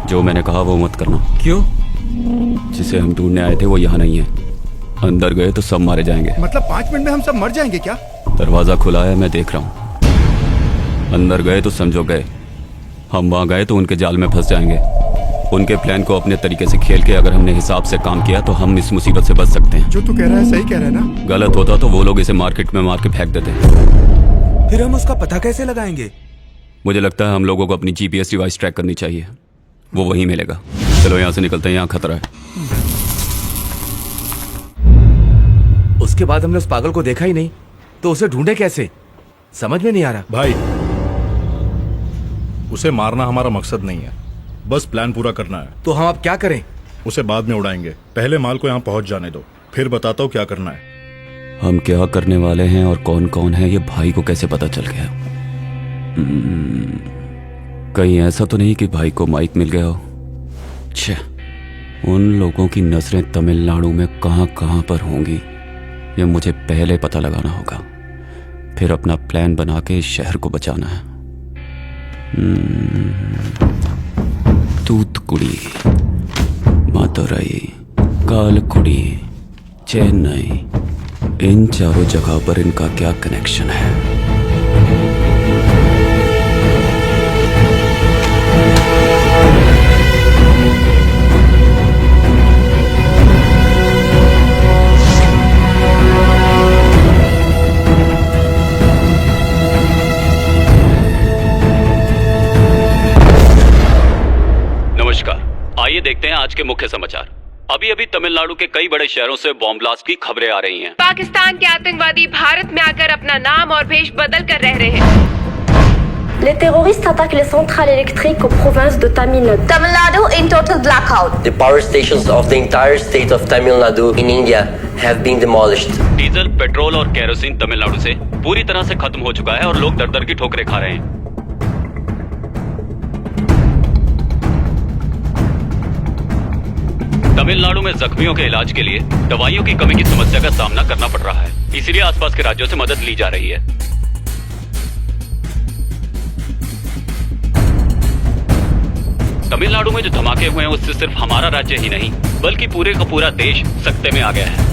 जो मैंने कहा वो मत करना। क्यों? जिसे हम ढूंढने आए थे वो यहाँ नहीं है। अंदर गए तो सब मारे जाएंगे। मतलब 5 मिनट में हम सब मर जाएंगे क्या? दरवाजा खुला है, मैं देख रहा हूँ। अंदर गए तो समझो गए, हम वहां गए तो उनके जाल में फंस जाएंगे। उनके प्लान को अपने तरीके से खेल के अगर हमने हिसाब से काम किया तो हम इस मुसीबत से बच सकते हैं। जो तू कह रहा है सही कह रहा है ना? गलत होता तो वो लोग इसे मार्केट में मार के फेंक देते। फिर हम उसका पता कैसे लगाएंगे? मुझे लगता है हम लोगों को अपनी जीपीएस डिवाइस ट्रैक करनी चाहिए, वो वहीं मिलेगा। चलो यहाँ से निकलते हैं, यहाँ खतरा है। उसके बाद हमने उस पागल को देखा ही नहीं, तो उसे ढूंढे कैसे, समझ में नहीं आ रहा। भाई, उसे मारना हमारा मकसद नहीं है, बस प्लान पूरा करना है। तो हम अब क्या करें? उसे बाद में उड़ाएंगे, पहले माल को यहाँ पहुंच जाने दो, फिर बताता हूँ क्या करना है। हम क्या करने वाले हैं और कौन कौन है ये भाई को कैसे पता चल गया? कहीं ऐसा तो नहीं कि भाई को माइक मिल गया हो? छे, उन लोगों की नजरें तमिलनाडु में कहां कहां पर होंगी ये मुझे पहले पता लगाना होगा, फिर अपना प्लान बना के इस शहर को बचाना है। तूतुकुड़ी, मदुरई, कालकुड़ी, चेन्नई, इन चारों जगह पर इनका क्या कनेक्शन है? आइए देखते हैं आज के मुख्य समाचार। अभी अभी तमिलनाडु के कई बड़े शहरों से बॉम्ब ब्लास्ट की खबरें आ रही हैं। पाकिस्तान के आतंकवादी भारत में आकर अपना नाम और भेष बदल कर रह रहे हैं। Les terroristes attaquent les centrales électriques aux provinces de Tamil Nadu. Tamil Nadu in total blackout. The power stations of the entire state of Tamil Nadu in India have been demolished. Diesel, petrol और kerosene Tamil Nadu से पूरी तरह से खत्म हो चुका है और लोग दर दर की ठोकरें खा रहे हैं। तमिलनाडु में जख्मियों के इलाज के लिए दवाइयों की कमी की समस्या का सामना करना पड़ रहा है, इसीलिए आसपास के राज्यों से मदद ली जा रही है। तमिलनाडु में जो धमाके हुए हैं उससे सिर्फ हमारा राज्य ही नहीं बल्कि पूरे का पूरा देश सकते में आ गया है।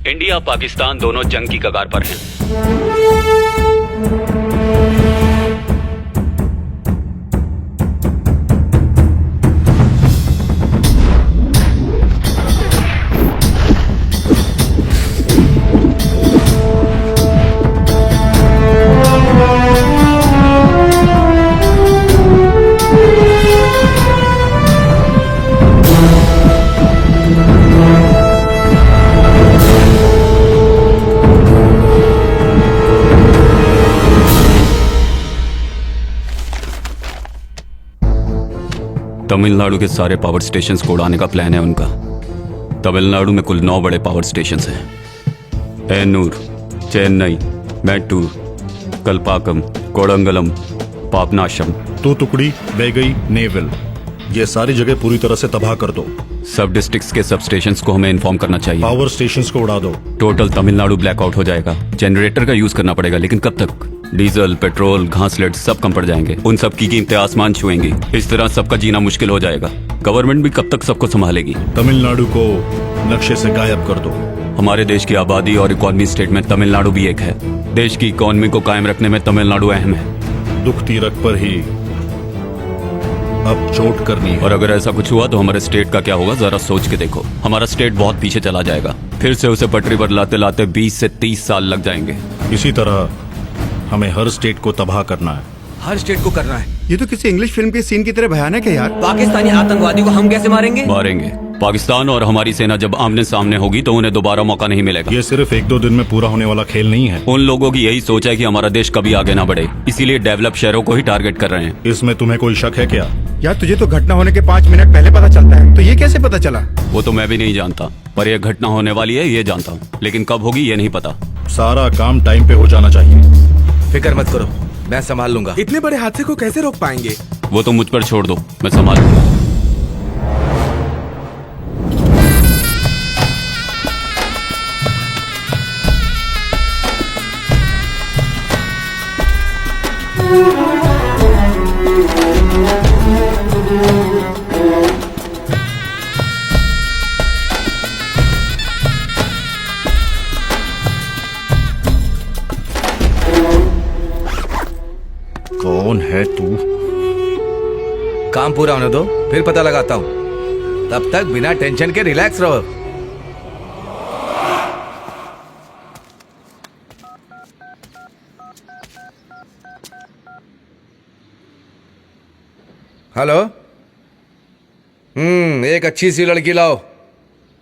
इंडिया पाकिस्तान दोनों जंग की कगार पर हैं। तमिलनाडु के सारे पावर स्टेशंस को उड़ाने का प्लान है उनका। तमिलनाडु में कुल 9 बड़े पावर स्टेशंस हैं। एन्नूर, चेन्नई, मैट्टूर, कल्पाकम, कोडंगलम, पापनाशम, तूतुकुड़ी, वेगई, नेवल, ये सारी जगह पूरी तरह से तबाह कर दो। सब डिस्ट्रिक्ट्स के सब स्टेशंस को हमें इन्फॉर्म करना चाहिए। पावर स्टेशंस को उड़ा दो। टोटल तमिलनाडु ब्लैकआउट हो जाएगा। जनरेटर का यूज करना पड़ेगा, लेकिन कब तक? डीजल, पेट्रोल, घासलेट सब कम पड़ जाएंगे। उन सब की कीमतें आसमान छुएंगी। इस तरह सबका जीना मुश्किल हो जाएगा। गवर्नमेंट भी कब तक सबको संभालेगी? तमिलनाडु को नक्शे से गायब कर दो। हमारे देश की आबादी और इकोनॉमी स्टेट में तमिलनाडु भी एक है। देश की इकोनॉमी को कायम रखने में तमिलनाडु अहम है। दुखती रख पर ही अब चोट करनी है। और अगर ऐसा कुछ हुआ तो हमारे स्टेट का क्या होगा, जरा सोच के देखो। हमारा स्टेट बहुत पीछे चला जाएगा। फिर से उसे पटरी पर लाते लाते 20 से 30 साल लग जाएंगे। इसी तरह हमें हर स्टेट को तबाह करना है। हर स्टेट को करना है। ये तो किसी इंग्लिश फिल्म के सीन की तरह भयानक है यार। पाकिस्तानी आतंकवादियों को हम कैसे मारेंगे? मारेंगे। पाकिस्तान और हमारी सेना जब आमने सामने होगी तो उन्हें दोबारा मौका नहीं मिलेगा। ये सिर्फ 1-2 दिन में पूरा होने वाला खेल नहीं है। उन लोगों की यही सोच है कि हमारा देश कभी आगे ना बढ़े, इसीलिए डेवलप शहरों को ही टारगेट कर रहे हैं। इसमें तुम्हें कोई शक है क्या? यार तुझे तो घटना होने के 5 मिनट पहले पता चलता है, तो ये कैसे पता चला? वो तो मैं भी नहीं जानता, पर यह घटना होने वाली है ये जानता हूँ, लेकिन कब होगी ये नहीं पता। सारा काम टाइम पे हो जाना चाहिए। फिक्र मत करो, मैं संभाल लूंगा। इतने बड़े हादसे को कैसे रोक पाएंगे? वो तो मुझ पर छोड़ दो, मैं संभाल लूंगा। कौन है तू? काम पूरा होने दो, फिर पता लगाता हूँ। तब तक बिना टेंशन के रिलैक्स रहो। हेलो। एक अच्छी सी लड़की लाओ,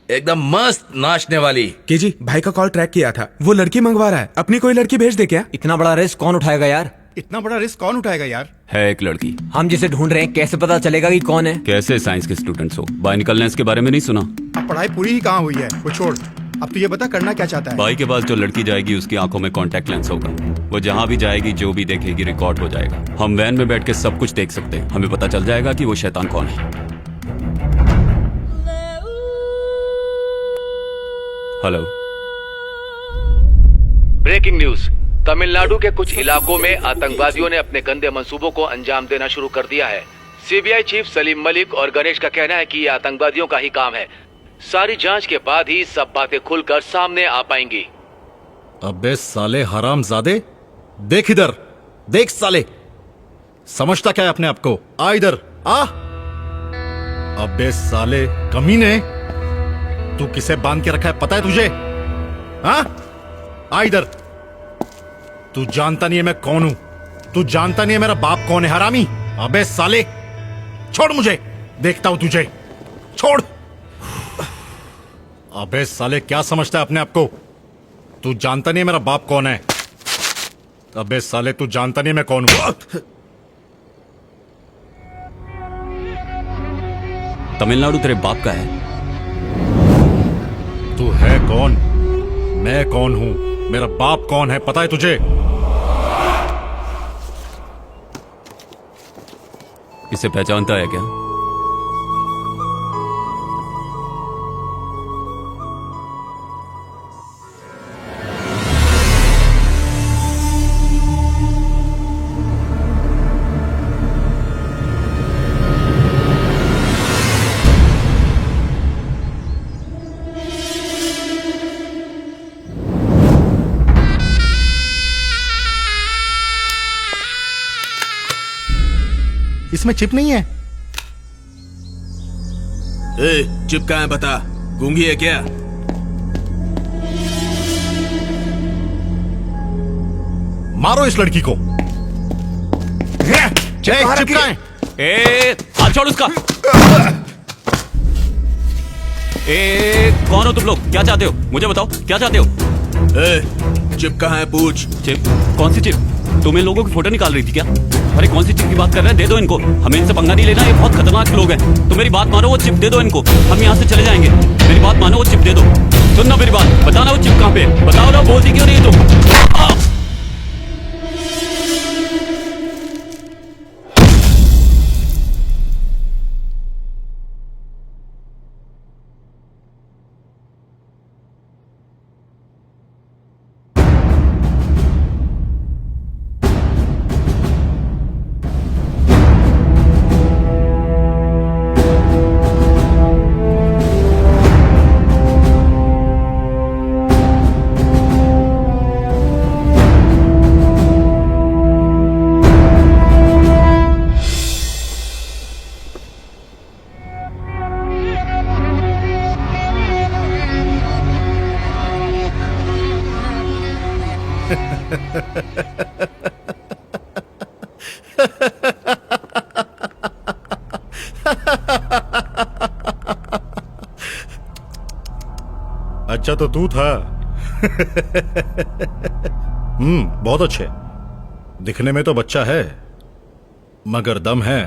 एकदम मस्त नाचने वाली। के जी, भाई का कॉल ट्रैक किया था, वो लड़की मंगवा रहा है। अपनी कोई लड़की भेज दे क्या? इतना बड़ा रिस्क कौन उठाएगा यार? इतना बड़ा रिस्क कौन उठाएगा यार? है एक लड़की। हम जिसे ढूंढ रहे हैं कैसे पता चलेगा कि कौन है? कैसे साइंस के स्टूडेंट्स हो, बायोनिकल लेंस के बारे में नहीं सुना? अब पढ़ाई पूरी ही कहाँ हुई है, वो छोड़। अब तू ये बता करना क्या चाहता है? भाई के पास जो लड़की जाएगी उसकी आंखों में कांटेक्ट लेंस होगा। वो जहाँ भी जाएगी जो भी देखेगी रिकॉर्ड हो जाएगा। हम वैन में बैठ के सब कुछ देख सकते हैं। हमें पता चल जाएगा कि वो शैतान कौन है। हेलो। Breaking news. तमिलनाडु के कुछ इलाकों में आतंकवादियों ने अपने गंदे मंसूबों को अंजाम देना शुरू कर दिया है। सीबीआई चीफ सलीम मलिक और गणेश का कहना है कि ये आतंकवादियों का ही काम है। सारी जांच के बाद ही सब बातें खुलकर सामने आ पाएंगी। अबे साले हरामजादे, देख इधर, देख साले, समझता क्या है अपने आप को? आ इधर आ। अबे साले कमीने, तू किसे बांध के रखा है पता है तुझे? हाँ, आ इधर। तू जानता नहीं है मैं कौन हूं? तू जानता नहीं है मेरा बाप कौन है हरामी? अबे साले छोड़ मुझे, देखता हूं तुझे, छोड़। अबे साले क्या समझता है अपने आप को? तू जानता नहीं है मेरा बाप कौन है? अबे साले तू जानता नहीं मैं कौन हूं? तमिलनाडु तेरे बाप का है? तू है कौन? मैं कौन हूं? मेरा बाप कौन है पता है तुझे? इसे पहचानता है क्या? इसमें चिप नहीं है। चिप कहाँ है बता? गूंगी है क्या? मारो इस लड़की को। चिप कहाँ है? हाथ छोड़ उसका। कौन हो तुम लोग? क्या चाहते हो? मुझे बताओ क्या चाहते हो? चिप कहाँ है पूछ। चिप? कौन सी चिप? तुम इन लोगों की फोटो निकाल रही थी क्या? अरे कौन सी चिप की बात कर रहे हैं? दे दो इनको, हमें इनसे पंगा नहीं लेना, ये बहुत खतरनाक लोग हैं। तो मेरी बात मानो, वो चिप दे दो इनको, हम यहाँ से चले जाएंगे। मेरी बात मानो, वो चिप दे दो। सुनना मेरी बात, बताना वो चिप कहाँ पे? बताओ ना, बोलती क्यों नहीं तुम? अच्छा तो तू था। बहुत अच्छे, दिखने में तो बच्चा है मगर दम है।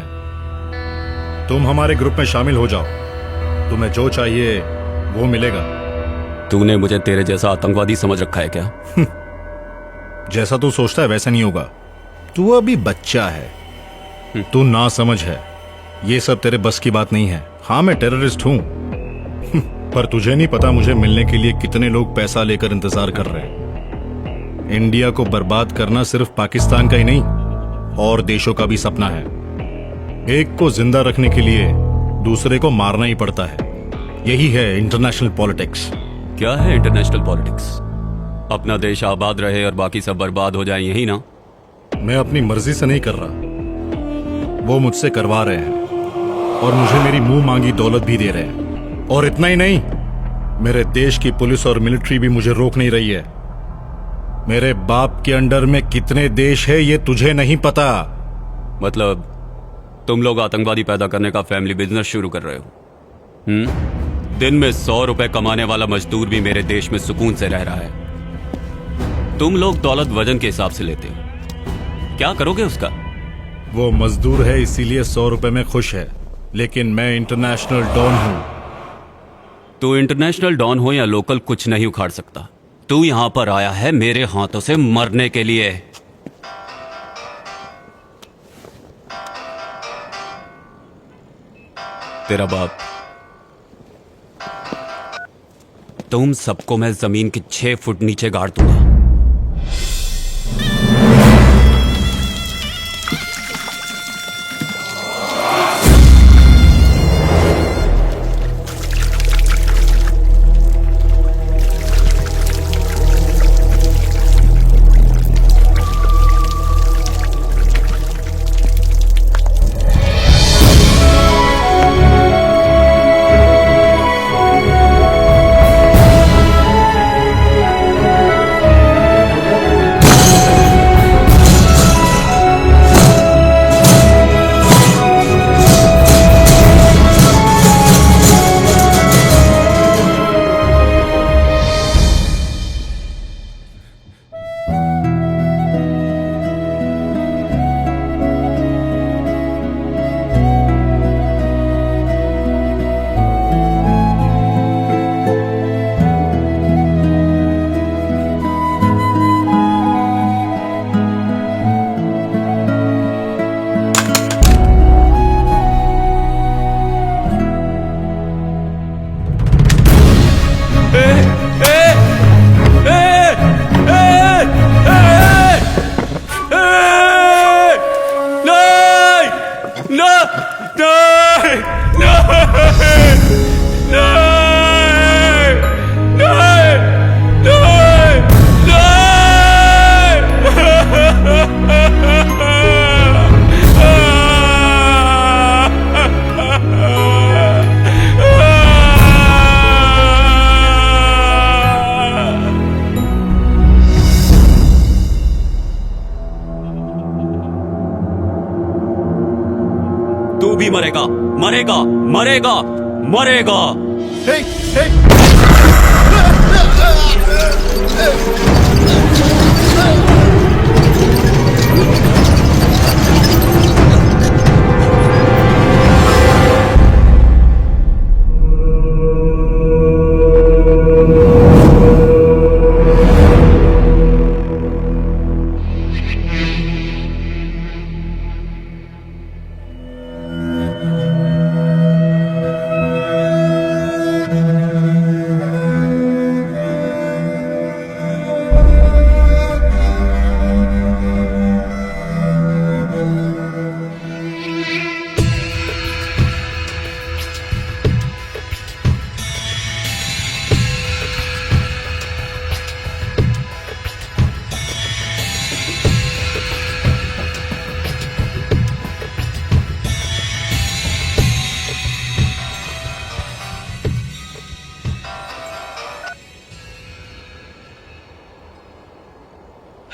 तुम हमारे ग्रुप में शामिल हो जाओ, तुम्हें जो चाहिए वो मिलेगा। तूने मुझे तेरे जैसा आतंकवादी समझ रखा है क्या? जैसा तू सोचता है वैसा नहीं होगा। तू अभी बच्चा है, तू ना समझ है, ये सब तेरे बस की बात नहीं है। हाँ मैं टेररिस्ट हूं, पर तुझे नहीं पता मुझे मिलने के लिए कितने लोग पैसा लेकर इंतजार कर रहे हैं। इंडिया को बर्बाद करना सिर्फ पाकिस्तान का ही नहीं, और देशों का भी सपना है। एक को जिंदा रखने के लिए दूसरे को मारना ही पड़ता है। यही है इंटरनेशनल पॉलिटिक्स। क्या है इंटरनेशनल पॉलिटिक्स? अपना देश आबाद रहे और बाकी सब बर्बाद हो जाए, यही ना? मैं अपनी मर्जी से नहीं कर रहा, वो मुझसे करवा रहे हैं और मुझे मेरी मुंह मांगी दौलत भी दे रहे हैं। और इतना ही नहीं, मेरे देश की पुलिस और मिलिट्री भी मुझे रोक नहीं रही है। मेरे बाप के अंडर में कितने देश है ये तुझे नहीं पता। मतलब तुम लोग आतंकवादी पैदा करने का फैमिली बिजनेस शुरू कर रहे हो? दिन में 100 रुपए कमाने वाला मजदूर भी मेरे देश में सुकून से रह रहा है। तुम लोग दौलत वजन के हिसाब से लेते हो। क्या करोगे उसका? वो मजदूर है इसीलिए 100 रुपए में खुश है, लेकिन मैं इंटरनेशनल डॉन हूं। तू इंटरनेशनल डॉन हो या लोकल, कुछ नहीं उखाड़ सकता। तू यहां पर आया है मेरे हाथों से मरने के लिए। तेरा बाप, तुम सबको मैं जमीन के 6 फुट नीचे गाड़ दूंगा। तू भी मरेगा, मरेगा, मरेगा, मरेगा।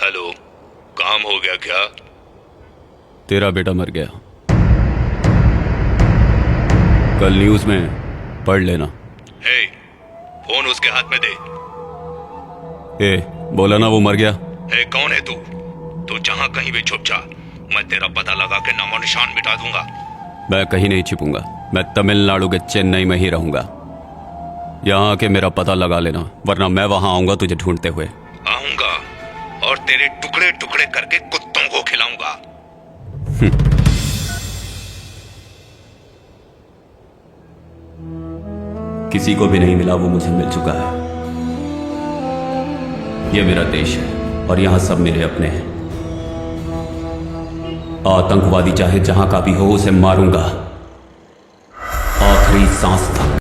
हेलो, काम हो गया क्या? तेरा बेटा मर गया। कल न्यूज में पढ़ लेना। हे, फोन उसके हाथ में दे। ए, बोला ना वो मर गया। हे, कौन है तू? तू जहां कहीं भी छुप जा, मैं तेरा पता लगा के नामो निशान मिटा दूंगा। मैं कहीं नहीं छिपूंगा। मैं तमिलनाडु के चेन्नई में ही रहूंगा। यहाँ आके मेरा पता लगा लेना, वरना मैं वहां आऊंगा तुझे ढूंढते हुए। आऊंगा और तेरे टुकड़े टुकड़े करके कुत्तों को खिलाऊंगा। किसी को भी नहीं मिला, वो मुझे मिल चुका है। यह मेरा देश है और यहां सब मेरे अपने हैं। आतंकवादी चाहे जहां का भी हो उसे मारूंगा आखिरी सांस तक।